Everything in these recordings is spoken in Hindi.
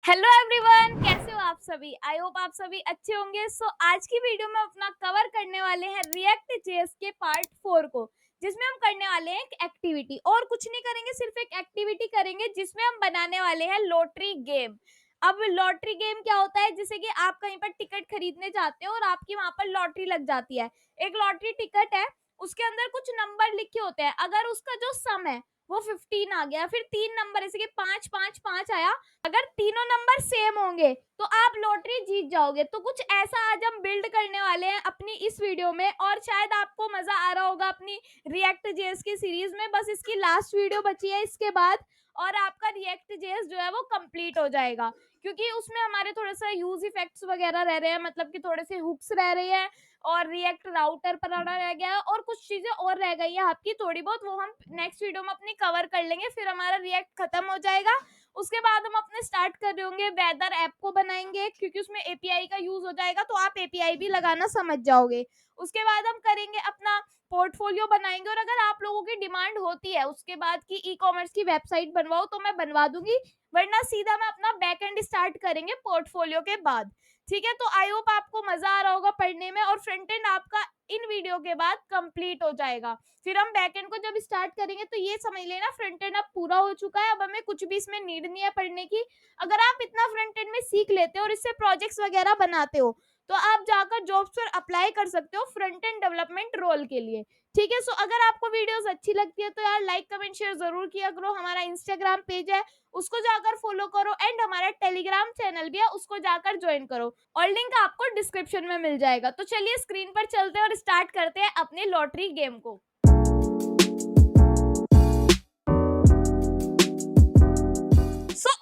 हेलो एवरीवन, कैसे हो आप सभी। आई होप आप सभी अच्छे होंगे। आज की वीडियो में अपना कवर करने वाले हैं रिएक्ट जेएस के पार्ट 4 को, जिसमें हम करने वाले हैं एक एक्टिविटी। और कुछ नहीं करेंगे, सिर्फ एक एक्टिविटी करेंगे जिसमें हम बनाने वाले हैं लॉटरी गेम। अब लॉटरी गेम क्या होता है, जैसे कि आप कहीं पर टिकट खरीदने जाते हो और आपकी वहां पर लॉटरी लग जाती है। एक लॉटरी टिकट है, उसके अंदर कुछ नंबर लिखे होते हैं। अगर उसका जो सम है वो 15 आ गया, फिर 3 नंबर जैसे कि 5 5 5 आया, अगर तीनों नंबर सेम होंगे तो आप लॉटरी जीत जाओगे। तो कुछ ऐसा आज हम बिल्ड करने वाले हैं अपनी इस वीडियो में, और शायद आपको मजा आ रहा होगा अपनी रिएक्ट जेएस की सीरीज में। बस इसकी लास्ट वीडियो बची है इसके बाद, और आपका रिएक्ट जेएस जो है वो कंप्लीट हो जाएगा, क्योंकि उसमें हमारे थोड़ा सा यूज इफेक्ट्स वगैरह रह रहे हैं, मतलब कि थोड़े से हुक्स रह रहे हैं, और रिएक्ट राउटर बनाना रह गया है, और कुछ चीजें और रह गई है आपकी थोड़ी बहुत, वो हम नेक्स्ट वीडियो में अपनी कवर कर लेंगे। फिर हमारा रिएक्ट खत्म हो जाएगा। उसके बाद हम अपने स्टार्ट कर रहे होंगे वेदर ऐप को बनाएंगे, क्योंकि उसमें एपीआई का यूज हो जाएगा, तो आप एपीआई भी लगाना समझ जाओगे। उसके बाद हम करेंगे अपना पोर्टफोलियो बनाएंगे, और अगर आप लोगों की डिमांड होती है उसके बाद की ई कॉमर्स की वेबसाइट बनवाओ तो मैं बनवा दूंगी, वरना सीधा मैं अपना बैक एंड स्टार्ट करेंगे पोर्टफोलियो के बाद। ठीक है, तो आई होप आपको मजा आ रहा होगा पढ़ने में, और फ्रंट एंड आपका इन वीडियो के बाद कंप्लीट हो जाएगा। फिर हम बैक एंड को जब स्टार्ट करेंगे तो ये समझ लेना फ्रंट एंड अब पूरा हो चुका है, अब हमें कुछ भी इसमें नीड नहीं है पढ़ने की। अगर आप इतना फ्रंट एंड में सीख लेते हो और इससे प्रोजेक्ट्स वगैरह बनाते हो तो आप जाकर जॉब्स पर अप्लाई कर सकते हो फ्रंट एंड डेवलपमेंट रोल के लिए। ठीक है, अगर आपको वीडियोस अच्छी लगती है तो यार लाइक कमेंट शेयर जरूर किया करो। हमारा इंस्टाग्राम पेज है, उसको जाकर फॉलो करो, एंड हमारा टेलीग्राम चैनल भी है, उसको जाकर ज्वाइन करो, और लिंक आपको डिस्क्रिप्शन में मिल जाएगा। तो चलिए स्क्रीन पर चलते हैं और स्टार्ट करते हैं अपने लॉटरी गेम को।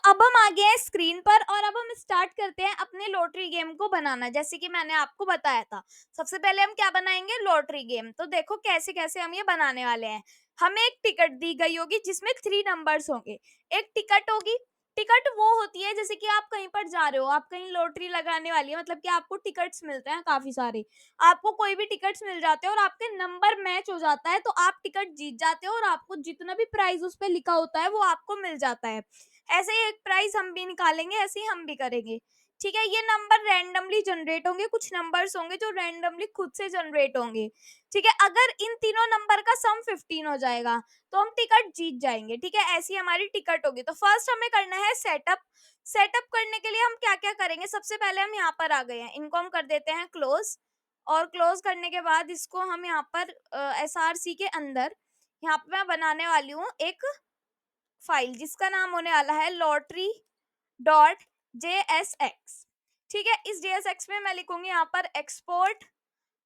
अब हम आ गए हैं स्क्रीन पर, और अब हम स्टार्ट करते हैं अपने लॉटरी गेम को बनाना। जैसे कि मैंने आपको बताया था, सबसे पहले हम क्या बनाएंगे, लॉटरी गेम। तो देखो कैसे कैसे हम ये बनाने वाले हैं। हमें एक टिकट दी गई होगी जिसमें 3 नंबर्स होंगे। एक टिकट होगी, टिकट वो होती है जैसे कि आप कहीं पर जा रहे हो, आप कहीं लॉटरी लगाने वाली है, मतलब कि आपको टिकट्स मिलते हैं काफी सारे। आपको कोई भी टिकट्स मिल जाते हैं और आपके नंबर मैच हो जाता है तो आप टिकट जीत जाते हो, और आपको जितना भी प्राइस उस पर लिखा होता है वो आपको मिल जाता है। ऐसे ही एक प्राइस हम भी निकालेंगे, ऐसे ही हम भी करेंगे। ठीक है, ये नंबर रैंडमली जनरेट होंगे, कुछ नंबर्स होंगे जो रैंडमली खुद से जनरेट होंगे। ठीक है, अगर इन तीनों नंबर का सम 15 हो जाएगा तो हम टिकट जीत जाएंगे। ठीक है, ऐसी हमारी टिकट होगी। तो फर्स्ट हमें करना है सेटअप। सेटअप करने के लिए हम क्या क्या करेंगे, सबसे पहले हम यहाँ पर आ गए हैं, इनको हम कर देते हैं क्लोज। और क्लोज करने के बाद इसको हम यहाँ पर SRC के अंदर, यहाँ पे मैं बनाने वाली हूँ एक फाइल जिसका नाम होने वाला है lottery.jsx। ठीक है, इस JSX में मैं लिखूंगी यहाँ पर एक्सपोर्ट,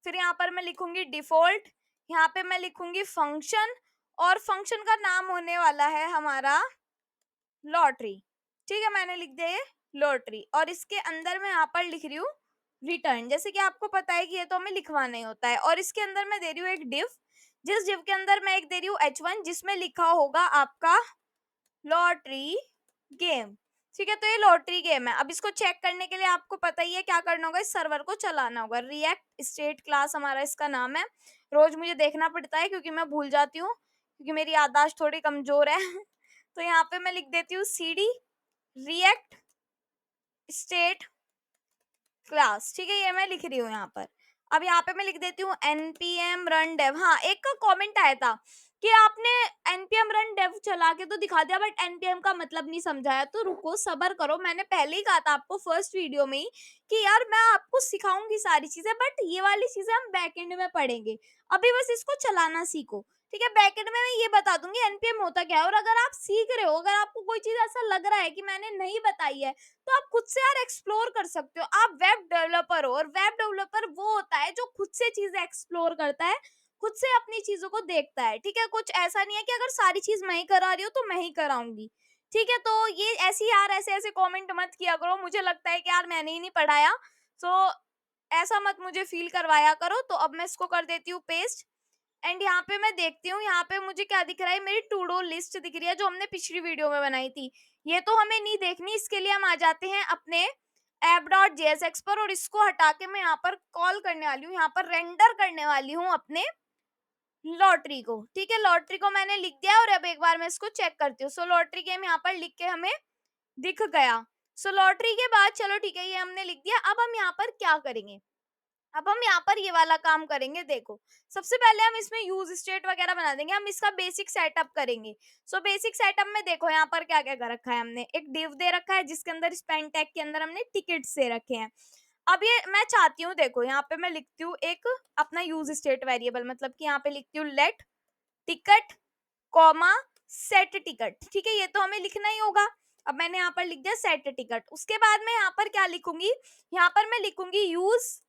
फिर यहाँ पर मैं लिखूंगी डिफॉल्ट, यहाँ पे मैं लिखूंगी फंक्शन, और फंक्शन का नाम होने वाला है हमारा लॉटरी। ठीक है, मैंने लिख दिया ये लॉटरी, और इसके अंदर मैं यहाँ पर लिख रही हूँ रिटर्न। जैसे कि आपको पता है कि ये तो हमें लिखवाना ही होता है, और इसके अंदर मैं दे रही हूँ एक डिव, जिस डिव के अंदर मैं एक दे रही हूँ H1, जिसमें लिखा होगा आपका लॉटरी गेम। ठीक है, तो ये लॉटरी गेम है। अब इसको चेक करने के लिए आपको पता ही है क्या करना होगा, इस सर्वर को चलाना होगा। रिएक्ट स्टेट क्लास हमारा इसका नाम है। रोज मुझे देखना पड़ता है क्योंकि मैं भूल जाती हूँ, क्योंकि मेरी याददाश्त थोड़ी कमजोर है तो यहाँ पे मैं लिख देती हूँ CD रिएक्ट स्टेट क्लास। ठीक है, ये मैं लिख रही हूँ यहाँ पर। अब यहाँ पे मैं लिख देती हूँ npm run dev। हाँ, एक का कमेंट आया था कि आपने npm run dev चला के तो दिखा दिया बट npm का मतलब नहीं समझाया। तो रुको, सबर करो, मैंने पहले ही कहा था आपको फर्स्ट वीडियो में ही कि यार मैं आपको सिखाऊंगी सारी चीजें, बट ये वाली चीजें हम बैकएंड में पढ़ेंगे, अभी बस इसको चलाना सीखो। ठीक है, बैकएंड में मैं ये बता दूंगी npm होता क्या है, और अगर आप सीख रहे हो, अगर आपको कोई चीज ऐसा लग रहा है कि मैंने नहीं बताई है तो आप खुद से यार एक्सप्लोर कर सकते हो। आप वेब डेवलपर हो, और वेब डेवलपर वो होता है जो खुद से चीजें एक्सप्लोर करता है, खुद से अपनी चीजों को देखता है। ठीक है, कुछ ऐसा नहीं है कि अगर सारी चीज मैं ही करा रही हूँ तो मैं ही कराऊंगी। ठीक है, तो ये ऐसी यार ऐसे ऐसे कमेंट मत किया करो, मुझे लगता है कि यार मैंने ही नहीं पढ़ाया, तो ऐसा मत मुझे फील करवाया करो। तो अब मैं इसको कर देती हूँ पेस्ट, एंड यहाँ पे मैं देखती हूँ, यहाँ पे मुझे क्या दिख रहा है, मेरी टू डू लिस्ट दिख रही है जो हमने पिछली वीडियो में बनाई थी। ये तो हमें नहीं देखनी, इसके लिए हम आ जाते हैं अपने app.jsx पर, और इसको हटा के मैं यहाँ पर कॉल करने वाली हूँ, यहाँ पर रेंडर करने वाली हूँ अपने लॉटरी को। ठीक है, लॉटरी को मैंने लिख दिया, और अब एक बार मैं इसको चेक करती हूँ। सो लॉटरी गेम यहाँ पर लिख के हमें दिख गया। सो लॉटरी के बाद चलो ठीक है, ये हमने लिख दिया। अब हम यहाँ पर क्या करेंगे, अब हम यहाँ पर ये वाला काम करेंगे। देखो, सबसे पहले हम इसमें यूज स्टेट वगैरह बना देंगे, हम इसका बेसिक सेटअप करेंगे। सो बेसिक सेटअप में देखो यहाँ पर क्या क्या कर रखा है हमने। एक डिव दे रखा है जिसके अंदर स्पेंड टैग के अंदर हमने टिकट्स दे रखे हैं। अब ये मैं चाहती हूँ, देखो यहाँ पे मैं लिखती हूँ एक अपना यूज स्टेट वेरिएबल, मतलब कि यहाँ पे लिखती हूँ let ticket comma set ticket. ठीक है, ये तो हमें लिखना ही होगा। अब मैंने यहाँ पर लिख दिया सेट टिकट। उसके बाद मैं यहाँ पर क्या लिखूंगी, यहाँ पर मैं लिखूंगी यूज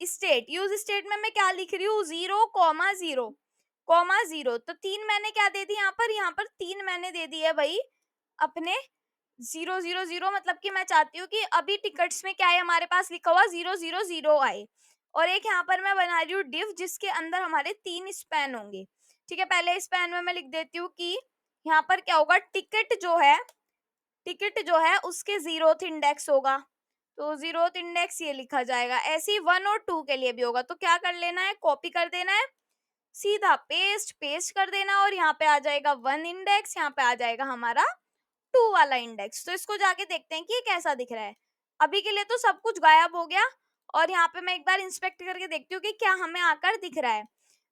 स्टेट। यूज स्टेट में मैं क्या लिख रही हूँ, 0,0,0। तो 3 मैंने क्या दे दी यहाँ पर 3 मैंने दे दी है भाई अपने 0,0,0, मतलब कि मैं चाहती हूँ कि अभी टिकट्स में क्या है हमारे पास लिखा हुआ 0,0,0 आए। और एक यहाँ पर मैं बना रही हूँ डिव जिसके अंदर हमारे 3 स्पैन होंगे। ठीक है, पहले स्पैन में मैं लिख देती हूँ कि यहाँ पर क्या होगा, टिकट जो है उसके 0th इंडेक्स होगा। तो 0th इंडेक्स ये लिखा जाएगा। ऐसे ही 1 और 2 के लिए भी होगा। तो क्या कर लेना है, कॉपी कर देना है, सीधा पेस्ट कर देना, और यहाँ पे आ जाएगा 1 इंडेक्स, यहाँ पे आ जाएगा हमारा 2 वाला इंडेक्स। तो इसको जाके देखते हैं कि ये कैसा दिख रहा है। अभी के लिए तो सब कुछ गायब हो गया, और यहाँ पे मैं एक बार इंस्पेक्ट करके देखती हूँ कि क्या हमें आकर दिख रहा है।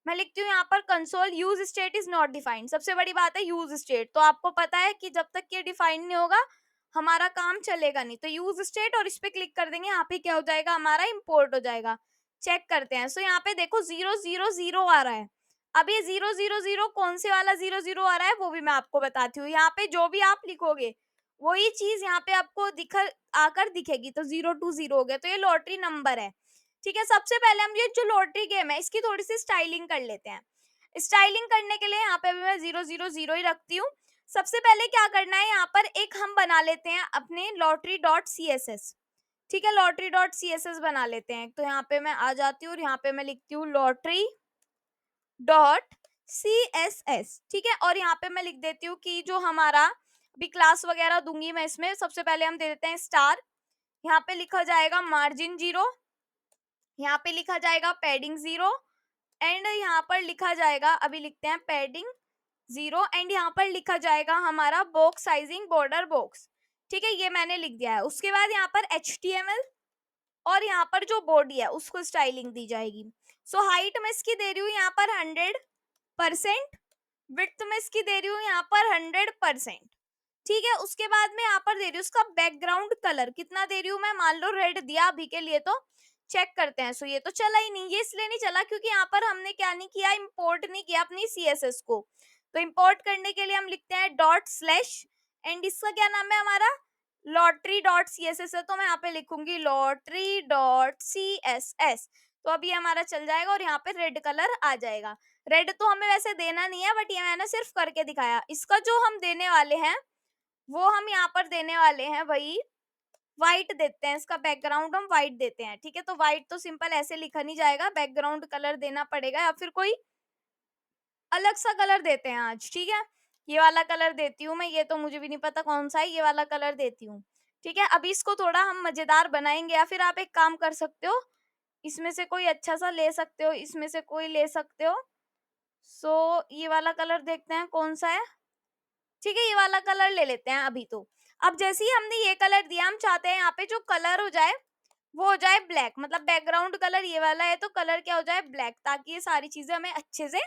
मैं लिखती हूँ यहाँ पर console use state is not defined. सबसे बड़ी बात है यूज स्टेट, तो आपको पता है कि जब तक ये डिफाइंड नहीं होगा हमारा काम चलेगा नहीं। तो यूज स्टेट और इस पे क्लिक कर देंगे, यहाँ पे क्या हो जाएगा, हमारा इंपोर्ट हो जाएगा। चेक करते हैं। सो यहाँ पे देखो 0,0,0 आ रहा है। अब ये 0,0,0 कौन से वाला 0,0 आ रहा है वो भी मैं आपको बताती हूँ। यहाँ पे जो भी आप लिखोगे वही चीज यहाँ पे आपको आकर दिखेगी। तो 0,2,0 हो गया, तो ये लॉटरी नंबर है। ठीक है, सबसे पहले हम ये जो लॉटरी गेम है इसकी थोड़ी सी स्टाइलिंग कर लेते हैं। स्टाइलिंग करने के लिए यहाँ पे भी मैं 0,0,0 ही रखती हूँ। सबसे पहले क्या करना है, यहाँ पर एक हम बना लेते हैं अपने lottery dot C S S. ठीक है, lottery dot C S S बना लेते हैं। तो यहाँ पे मैं आ जाती हूँ और यहाँ पे मैं लिखती हूँ lottery dot C S S. ठीक है, और यहाँ पे मैं लिख देती हूँ कि जो हमारा भी क्लास वगैरह दूंगी मैं इसमें, सबसे पहले हम दे देते हैं स्टार। यहाँ पे लिखा जाएगा मार्जिन 0, यहाँ पे लिखा जाएगा पैडिंग 0, एंड यहाँ पर लिखा जाएगा, अभी लिखते हैं पैडिंग 0, एंड यहाँ पर लिखा जाएगा हमारा बॉक्स साइजिंग बॉर्डर बॉक्स। ठीक है, ये मैंने लिख दिया है। उसके बाद यहाँ पर HTML और यहाँ पर जो बॉडी है उसको स्टाइलिंग दी जाएगी। सो हाइट में इसकी दे रही हूँ यहाँ पर 100%, विड्थ में इसकी दे रही हूँ यहाँ पर 100%। ठीक है, उसके बाद में यहाँ पर दे रही हूँ उसका बैकग्राउंड कलर कितना दे रही हूँ मैं, मान लो रेड दिया अभी के लिए। तो चेक करते हैं। सो ये तो चला ही नहीं, ये इसलिए नहीं चला क्योंकि यहाँ पर हमने क्या नहीं किया, इंपोर्ट नहीं किया अपनी CSS को। तो इंपोर्ट करने के लिए हम लिखते हैं डॉट स्लैश, एंड इसका क्या नाम है हमारा, lottery dot C S S है। तो मैं यहाँ पे लिखूंगी lottery dot C S S. तो अभी हमारा चल जाएगा और यहाँ पे रेड कलर आ जाएगा। रेड तो हमें वैसे देना नहीं है, बट ये मैंने सिर्फ करके दिखाया। इसका जो हम देने वाले हैं वो हम यहाँ पर देने वाले हैं वही व्हाइट देते हैं। इसका बैकग्राउंड हम व्हाइट देते हैं। ठीक है, तो व्हाइट तो सिंपल ऐसे लिखा नहीं जाएगा, बैकग्राउंड कलर देना पड़ेगा, या फिर कोई अलग सा कलर देते हैं आज। ठीक है, ये वाला कलर देती हूँ मैं, ये तो मुझे भी नहीं पता कौन सा है, ये वाला कलर देती हूँ। ठीक है, अभी इसको थोड़ा हम मजेदार बनाएंगे, या फिर आप एक काम कर सकते हो, इसमें से कोई अच्छा सा ले सकते हो, इसमें से कोई ले सकते हो। ये वाला कलर देखते हैं कौन सा है। ठीक है, ये वाला कलर ले लेते हैं अभी। तो अब जैसे ही हमने ये कलर दिया, हम चाहते हैं यहाँ पे जो कलर हो जाए वो हो जाए ब्लैक, मतलब बैकग्राउंड कलर ये वाला है तो कलर क्या हो जाए, ब्लैक, ताकि ये सारी चीजें हमें अच्छे से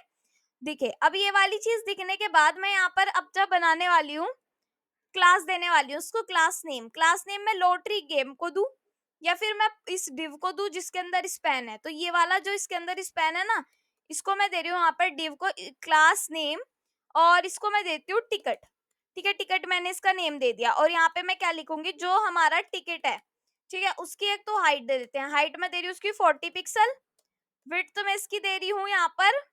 दिखे। अब ये वाली चीज दिखने के बाद मैं यहाँ पर अब जब बनाने वाली हूँ, क्लास देने वाली हूँ उसको क्लास नेम में लॉटरी गेम को दूं, या फिर मैं इस डिव को दूं जिसके अंदर स्पैन है। तो ये वाला जो इसके अंदर स्पैन है ना, इसको मैं दे रही हूँ यहाँ पर डिव को क्लास नेम, और इसको मैं देती हूँ टिकट। ठीक है, टिकट मैंने इसका नेम दे दिया, और यहाँ पे मैं क्या लिखूंगी, जो हमारा टिकट है, ठीक है, उसकी एक तो हाइट दे देते हैं। हाइट में दे रही हूँ उसकी 40 पिक्सल, विड्थ में इसकी दे रही हूँ यहाँ पर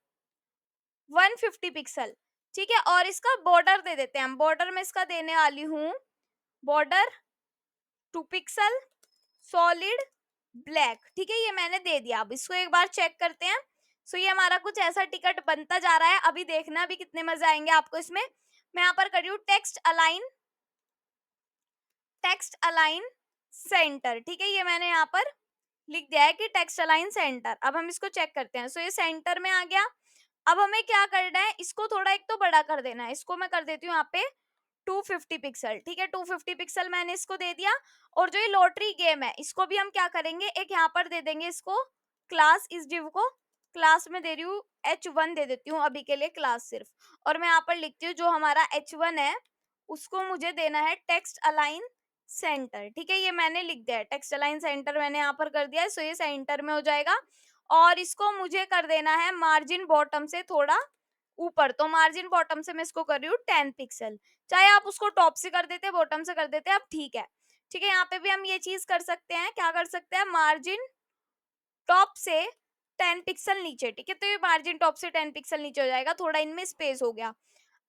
150 पिक्सल। ठीक है, और इसका बॉर्डर दे देते हैं हम। बॉर्डर में इसका देने वाली हूँ बॉर्डर 2 पिक्सल सॉलिड ब्लैक। ठीक है, ये मैंने दे दिया। अब इसको एक बार चेक करते हैं। ये हमारा कुछ ऐसा टिकट बनता जा रहा है। अभी देखना अभी कितने मजे आएंगे आपको इसमें। मैं यहाँ पर कर रही हूँ टेक्स्ट अलाइन सेंटर। ठीक है, ये मैंने यहाँ पर लिख दिया है कि टेक्स्ट अलाइन सेंटर। अब हम इसको चेक करते हैं। ये सेंटर में आ गया। अब हमें क्या करना है, इसको थोड़ा एक तो बड़ा कर देना है। इसको मैं कर देती हूँ यहाँ पे 250 पिक्सल, ठीक है, 250 पिक्सल मैंने इसको दे दिया। और जो ये लॉटरी गेम है इसको भी हम क्या करेंगे, एक यहाँ पर दे देंगे इसको क्लास, इस div को क्लास में दे रही हूँ h1 दे देती हूँ अभी के लिए क्लास सिर्फ। और मैं यहाँ पर लिखती हूँ जो हमारा h1 है उसको मुझे देना है टेक्स्ट अलाइन सेंटर, ठीक है, ये मैंने लिख दिया है, टेक्स्ट अलाइन सेंटर मैंने यहाँ पर कर दिया है, सो ये सेंटर में हो जाएगा। और इसको मुझे कर देना है मार्जिन बॉटम से थोड़ा ऊपर, तो मार्जिन बॉटम से मैं इसको कर रही हूँ 10 पिक्सल। चाहे आप उसको टॉप से कर देते, बॉटम से कर देते, अब ठीक है। ठीक है, यहाँ पे भी हम ये चीज कर सकते हैं, क्या कर सकते हैं, मार्जिन टॉप से 10 पिक्सल नीचे, ठीक है, तो ये मार्जिन टॉप से 10 पिक्सल नीचे हो जाएगा, थोड़ा इनमें स्पेस हो गया।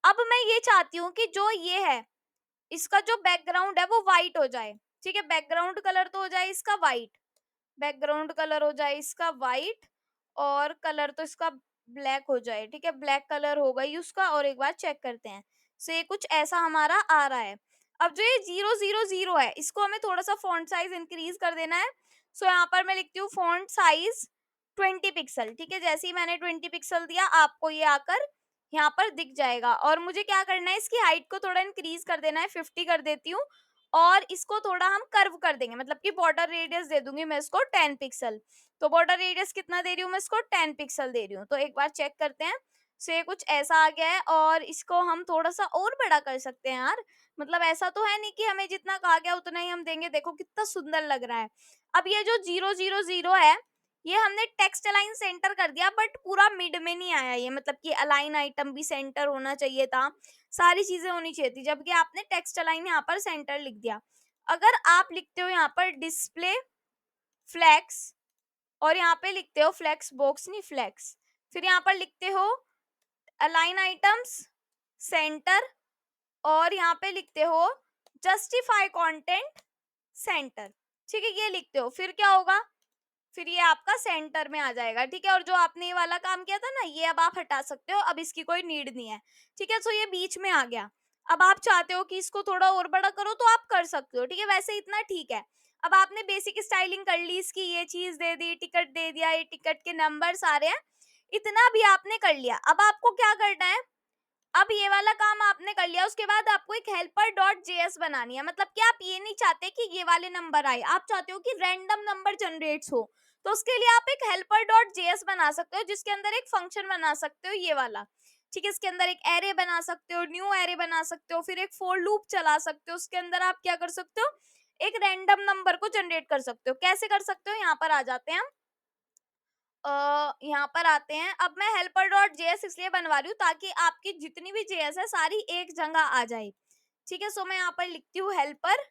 अब मैं ये चाहती हूँ कि जो ये है इसका जो बैकग्राउंड है वो व्हाइट हो जाए, ठीक है, बैकग्राउंड कलर तो हो जाए इसका व्हाइट, बैकग्राउंड कलर हो जाए इसका व्हाइट, और कलर तो इसका ब्लैक हो जाए, ठीक है, ब्लैक कलर हो गई उसका। और एक बार चेक करते हैं, सो ये कुछ ऐसा हमारा आ रहा है। अब जो ये 000 है इसको हमें थोड़ा सा फॉन्ट साइज इंक्रीज कर देना है। सो यहाँ पर मैं लिखती हूँ फॉन्ट साइज 20 पिक्सल, ठीक है, जैसे ही मैंने 20 पिक्सल दिया आपको ये आकर यहाँ पर दिख जाएगा। और मुझे क्या करना है, इसकी हाइट को थोड़ा इंक्रीज कर देना है, 50 कर देती हूँ। और इसको थोड़ा हम कर्व कर देंगे, मतलब कि बॉर्डर रेडियस दे दूंगी मैं इसको 10 पिक्सल। तो बॉर्डर रेडियस कितना दे रही हूँ मैं इसको, 10 पिक्सल दे रही हूँ। तो एक बार चेक करते हैं, सो ये कुछ ऐसा आ गया है। और इसको हम थोड़ा सा और बड़ा कर सकते हैं यार, मतलब ऐसा तो है नहीं कि हमें जितना कहा गया उतना ही हम देंगे, देखो कितना सुंदर लग रहा है। अब ये जो 000 है ये हमने टेक्स्ट अलाइन सेंटर कर दिया, बट पूरा मिड में नहीं आया ये, मतलब कि अलाइन आइटम भी सेंटर होना चाहिए था, सारी चीजें होनी चाहिए थी, जबकि आपने टेक्स्ट अलाइन यहाँ पर सेंटर लिख दिया। अगर आप लिखते हो यहाँ पर डिस्प्ले फ्लेक्स, और यहाँ पे लिखते हो फ्लेक्स बॉक्स नहीं फ्लेक्स, फिर यहाँ पर लिखते हो अलाइन आइटम्स सेंटर, और यहाँ पे लिखते हो जस्टिफाई कंटेंट सेंटर, ठीक है, ये लिखते हो, फिर क्या होगा, फिर ये आपका सेंटर में आ जाएगा, ठीक है। और जो आपने ये वाला काम किया था ना ये अब आप हटा सकते हो, अब इसकी कोई नीड नहीं है, ठीक है। सो ये बीच में आ गया। अब आप चाहते हो कि इसको थोड़ा और बड़ा करो तो आप कर सकते हो, ठीक है, वैसे इतना ठीक है। अब आपने बेसिक स्टाइलिंग कर ली, इसकी ये चीज दे दी, टिकट दे दिया, ये टिकट के नंबर सारे हैं, इतना भी आपने कर लिया। अब आपको क्या करना है, अब ये वाला काम आपने कर लिया, उसके बाद आपको एक हेल्पर डॉट जेएस बनानी है, मतलब कि आप ये नहीं चाहते कि ये वाले नंबर आए, आप चाहते हो कि रैंडम नंबर जनरेट्स हो। तो उसके लिए आप एक हेल्पर डॉट जेएस बना सकते हो, जिसके अंदर एक फंक्शन बना सकते हो ये वाला, ठीक है, इसके अंदर एक एरे बना सकते हो, न्यू एरे बना सकते हो, फिर एक फॉर लूप चला सकते हो, उसके अंदर आप क्या कर सकते हो, एक रैंडम नंबर को जनरेट कर सकते हो। कैसे कर सकते हो, यहाँ पर आ जाते हैं हम, यहाँ पर आते हैं। अब मैं हेल्पर डॉट जेएस इसलिए बनवा रही हूँ ताकि आपकी जितनी भी जेएस है सारी एक जगह आ जाए, ठीक है। सो मैं यहाँ पर लिखती हूँ हेल्पर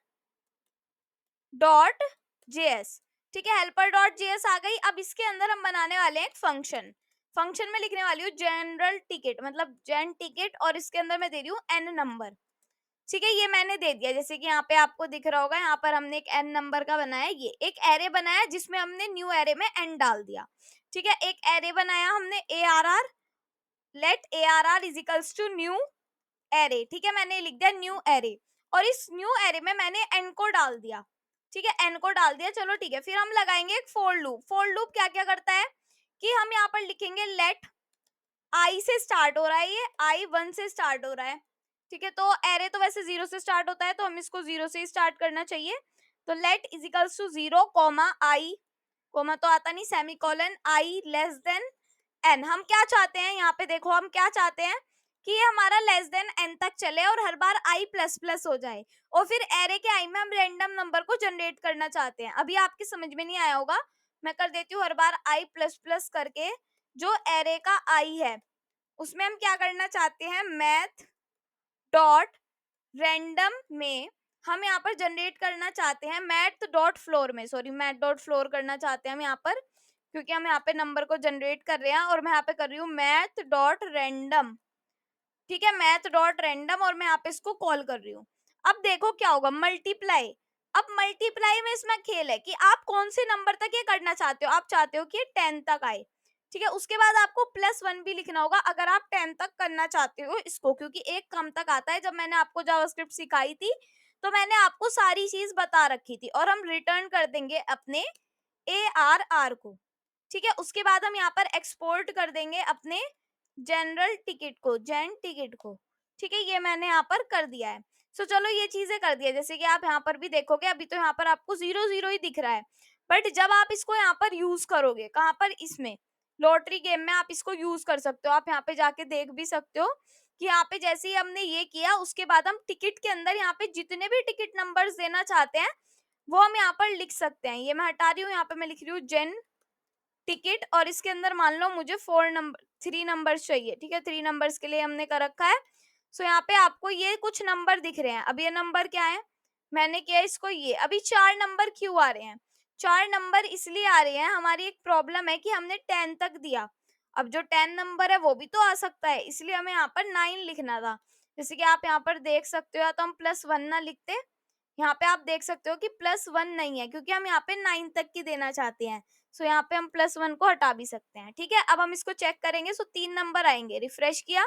डॉट जेएस, ठीक है, हेल्पर डॉट जेएस आ गई। अब इसके अंदर हम बनाने वाले हैं एक फंक्शन, फंक्शन में लिखने वाली हूँ जनरल टिकट, मतलब जेन टिकट, और इसके अंदर मैं दे रही हूँ एन नंबर, ठीक है, ये मैंने दे दिया, जैसे कि यहाँ पे आपको दिख रहा होगा, यहाँ पर हमने एक एन नंबर का बनाया, ये एक एरे बनाया जिसमें हमने न्यू एरे में एन डाल दिया, ठीक है। एक एरे बनाया हमने A R R, let A R R equals to new array, ठीक है, मैंने लिख दिया न्यू एरे। और इस न्यू एरे में मैंने एन को डाल दिया, ठीक है, एन को डाल दिया, चलो ठीक है। फिर हम लगाएंगे एक फोर लूप। फोर लूप क्या क्या करता है कि हम यहाँ पर लिखेंगे लेट आई से स्टार्ट हो रहा है, ये आई 1 से स्टार्ट हो रहा है, ठीक है, तो एरे तो वैसे 0 से स्टार्ट होता है तो हम इसको 0 से ही स्टार्ट करना चाहिए। तो let equals to 0 comma I, comma तो आता नहीं, semicolon, I less than N. हम क्या चाहते हैं, यहाँ पे देखो हम क्या चाहते हैं कि ये हमारा लेस देन एन तक चले और हर बार आई प्लस प्लस हो जाए, और फिर एरे के आई में हम रैंडम नंबर को जनरेट करना चाहते हैं। अभी आपके समझ में नहीं आया होगा, मैं कर देती हूँ, हर बार आई प्लस प्लस करके जो एरे का आई है उसमें हम क्या करना चाहते हैं, मैथ डॉट रैंडम में हम यहाँ पर जनरेट करना चाहते हैं मैथ डॉट फ्लोर में, सॉरी मैथ डॉट फ्लोर करना चाहते हैं हम यहाँ पर, क्योंकि हम यहाँ पे नंबर को जनरेट कर रहे हैं, और मैं यहाँ पे कर रही हूँ मैथ डॉट रैंडम, ठीक है, मैथ डॉट रैंडम, और मैं यहाँ पे इसको कॉल कर रही हूँ। अब देखो क्या होगा, मल्टीप्लाई। अब मल्टीप्लाई में इसमें खेल है कि आप कौन से नंबर तक ये करना चाहते हो, आप चाहते हो कि ये 10 तक आए, ठीक है, उसके बाद आपको +1 भी लिखना होगा अगर आप 10 तक करना चाहते हो इसको, क्योंकि एक कम तक आता है। जब मैंने आपको जावास्क्रिप्ट सिखाई थी तो मैंने आपको सारी चीज बता रखी थी, और हम रिटर्न कर देंगे अपने ARR को, ठीक है। उसके बाद हम यहाँ पर एक्सपोर्ट कर देंगे अपने जनरल टिकट को, जेन टिकट को, ठीक है, ये मैंने यहाँ पर कर दिया है। सो चलो ये चीजें कर दिया, जैसे कि आप यहाँ पर भी देखोगे अभी तो यहाँ पर आपको 0 0 ही दिख रहा है, बट जब आप इसको यहाँ पर यूज करोगे, कहाँ पर, इसमें लॉटरी गेम में आप इसको यूज कर सकते हो। आप यहाँ पे जाके देख भी सकते हो कि यहाँ पे जैसे ही हमने ये किया उसके बाद हम टिकट के अंदर यहाँ पे जितने भी टिकट नंबर्स देना चाहते हैं वो हम यहाँ पर लिख सकते हैं। ये मैं हटा रही हूँ, यहाँ पे मैं लिख रही हूँ जेन टिकट, और इसके अंदर मान लो मुझे 3 नंबर्स चाहिए, ठीक है, 3 नंबर्स के लिए हमने कर रखा है। सो यहाँ पे आपको ये कुछ नंबर दिख रहे हैं। अब ये नंबर क्या है, मैंने किया इसको ये। अभी 4 नंबर क्यों आ रहे हैं, 4 नंबर इसलिए आ रहे हैं, हमारी एक प्रॉब्लम है कि हमने 10 तक दिया। अब जो 10 नंबर है वो भी तो आ सकता है, इसलिए हमें यहाँ पर 9 लिखना था। जैसे कि आप यहाँ पर देख सकते हो, या तो हम +1 ना लिखते, यहाँ पे आप देख सकते हो कि +1 नहीं है क्योंकि हम यहाँ पे 9 तक की देना चाहते हैं। सो यहाँ पे हम +1 को हटा भी सकते हैं, ठीक है। अब हम इसको चेक करेंगे। सो 3 नंबर आएंगे, रिफ्रेश किया,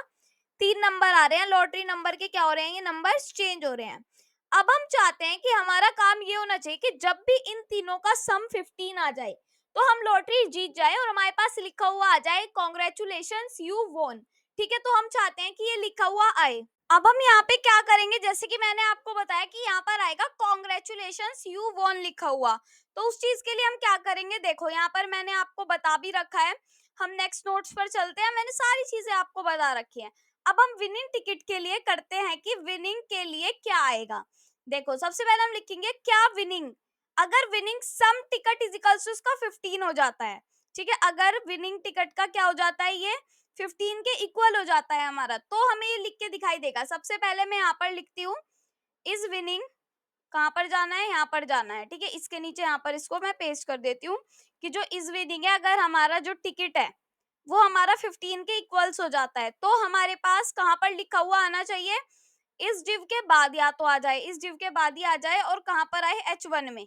3 नंबर आ रहे हैं। लॉटरी नंबर के क्या हो रहे हैं, ये नंबर्स चेंज हो रहे हैं। अब हम चाहते हैं कि हमारा काम ये होना चाहिए कि जब भी इन तीनों का सम 15 आ जाए तो हम लॉटरी जीत जाए और हमारे पास लिखा हुआ आ जाए कॉन्ग्रेचुलेशंस यू वोन, ठीक है। तो हम चाहते हैं कि ये लिखा हुआ आए। अब हम यहाँ पे क्या करेंगे, जैसे कि मैंने आपको बताया कि यहाँ पर आएगा कॉन्ग्रेचुलेशंस यू वॉन लिखा हुआ, तो उस चीज के लिए हम क्या करेंगे, देखो यहाँ पर मैंने आपको बता भी रखा है। हम नेक्स्ट नोट्स पर चलते हैं, मैंने सारी चीजें आपको बता रखी है। अब हम विनिंग टिकट के लिए करते हैं कि विनिंग के लिए क्या आएगा। देखो सबसे पहले हम लिखेंगे क्या विनिंग, अगर winning sum ticket is equals to उसका 15 हो जाता है, ठीक है। अगर विनिंग टिकट का क्या हो जाता है, ये 15 के इक्वल हो जाता है हमारा, तो हमें ये लिख के दिखाई देगा। सबसे पहले मैं यहाँ पर लिखती हूँ इज विनिंग, कहाँ पर जाना है, यहाँ पर जाना है, ठीक है। इसके नीचे यहाँ पर इसको मैं पेस्ट कर देती हूँ कि जो इज विनिंग है, अगर हमारा जो टिकट है वो हमारा 15 के इक्वल्स हो जाता है तो हमारे पास कहाँ पर लिखा हुआ आना चाहिए, इस डिव के बाद या तो आ जाए, इस डिव के बाद ही आ जाए, और कहाँ पर आए H1 में,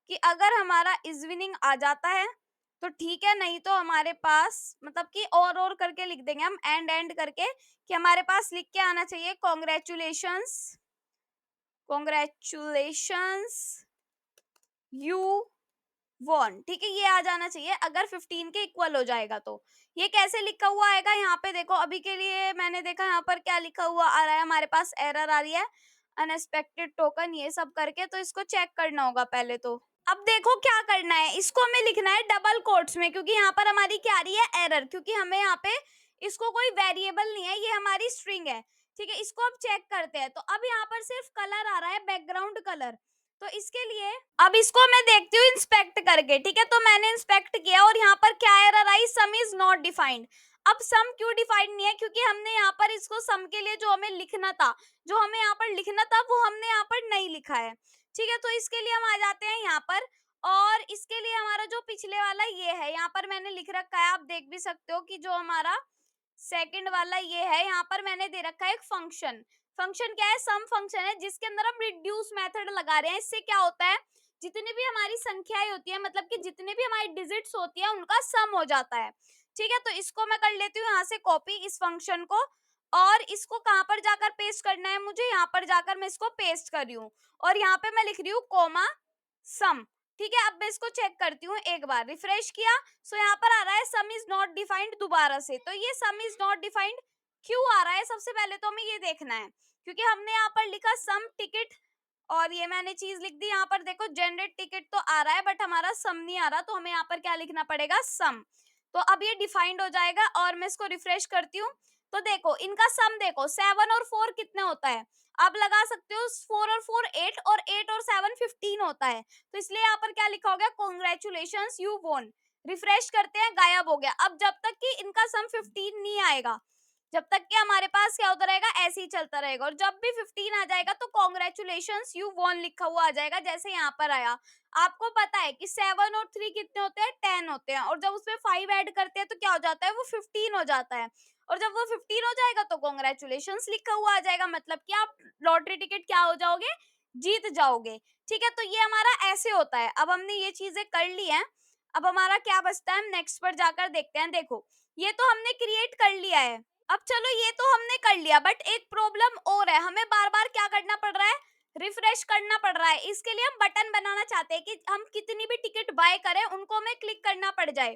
कि अगर हमारा इज विनिंग आ जाता है तो ठीक है, नहीं तो हमारे पास मतलब कि और करके लिख देंगे हम, एंड करके, कि हमारे पास लिख के आना चाहिए कॉन्ग्रेचुलेशंस, कॉन्ग्रेचुलेशंस यू वॉन, ठीक है। ये आ जाना चाहिए अगर 15 के इक्वल हो जाएगा तो। ये कैसे लिखा हुआ आएगा, यहाँ पे देखो, अभी के लिए मैंने देखा यहाँ पर क्या लिखा हुआ आ रहा है, हमारे पास एरर आ रही है, अनएक्सपेक्टेड टोकन, ये सब करके, तो इसको चेक करना होगा पहले तो। अब देखो क्या करना है, इसको हमें लिखना है डबल कोट्स में, क्योंकि यहाँ पर हमारी क्या आ रही है, एरर, क्योंकि हमें यहाँ पे इसको कोई वेरिएबल नहीं है, ये हमारी स्ट्रिंग है, ठीक है। इसको अब चेक करते हैं। तो अब यहाँ पर सिर्फ कलर आ रहा है, बैकग्राउंड कलर, तो इसके लिए अब इसको मैं देखती हूँ इंस्पेक्ट करके, ठीक है। तो मैंने इंस्पेक्ट किया और यहाँ पर क्या error I, some is not defined. अब सम क्यों डिफाइंड नहीं है, क्योंकि हमने यहाँ पर इसको सम के लिए जो हमें लिखना था, वो हमने यहाँ पर नहीं लिखा है, ठीक है। तो इसके लिए हम आ जाते हैं यहाँ पर, और इसके लिए हमारा जो पिछले वाला ये है, यहाँ पर मैंने लिख रखा है, आप देख भी सकते हो कि जो हमारा सेकंड वाला ये है, यहाँ पर मैंने दे रखा है एक फंक्शन। फंक्शन क्या है, सम फंक्शन है जिसके अंदर हम रिड्यूस मेथड लगा रहे हैं। इससे क्या होता है, जितनी भी हमारी संख्याएं होती है, मतलब कि जितने भी हमारी डिजिट्स होती है, उनका सम हो जाता है, ठीक है। तो इसको मैं कर लेती हूँ यहाँ से कॉपी, इस फंक्शन को, और इसको कहाँ पर जाकर पेस्ट करना है मुझे, यहाँ पर जाकर मैं इसको पेस्ट कर रही हूँ, और यहाँ पे मैं लिख रही हूँ कोमा सम, ठीक है। अब मैं इसको चेक करती हूँ, एक बार रिफ्रेश किया, सो यहाँ पर आ रहा है सम इज नॉट डिफाइंड दोबारा से। तो ये सम इज नॉट डिफाइंड क्यों आ रहा है, सबसे पहले तो हमें ये देखना है, क्योंकि हमने यहाँ पर लिखा सम टिकट, और ये मैंने चीज लिख दी। यहाँ पर देखो जनरेट टिकट तो आ रहा है बट हमारा सम नहीं आ रहा, तो हमें यहाँ पर क्या लिखना पड़ेगा, सम। तो अब ये डिफाइंड हो जाएगा, और मैं इसको रिफ्रेश करती हूँ, तो देखो इनका सम देखो, 7 और 4 कितने होता है, आप लगा सकते हो, 4 और 4 8, और 8 और 7 15 होता है। तो इसलिए यहाँ पर क्या लिखा हो गया, कॉन्ग्रेचुलेशंस यू वोन। रिफ्रेश करते हैं, गायब हो गया। अब जब तक कि इनका सम 15 नहीं आएगा, जब तक कि हमारे पास क्या होता रहेगा, ऐसे ही चलता रहेगा, और जब भी 15 आ जाएगा तो कॉन्ग्रेचुलेशंस यू वॉन लिखा हुआ आ जाएगा, जैसे यहाँ पर आया। आपको पता है कि 7 और 3 कितने होते हैं, 10 होते हैं, और जब उसमें 5 ऐड करते हैं तो क्या हो जाता है, वो 15 हो जाता है, और जब वो 15 हो जाएगा तो कॉन्ग्रेचुलेशंस लिखा हुआ आ जाएगा, मतलब कि आप लॉटरी टिकट क्या हो जाओगे, जीत जाओगे, ठीक है। तो ये हमारा ऐसे होता है। अब हमने ये चीजें कर ली हैं, अब हमारा क्या बचता है, हम नेक्स्ट पर जाकर देखते हैं। देखो ये तो हमने क्रिएट कर लिया है, अब चलो ये तो हमने कर लिया, बट एक प्रॉब्लम और है, हमें बार बार क्या करना पड़ रहा है, रिफ्रेश करना पड़ रहा है। इसके लिए हम बटन बनाना चाहते हैं कि हम कितनी भी टिकट बाय करें उनको हमें क्लिक करना पड़ जाए।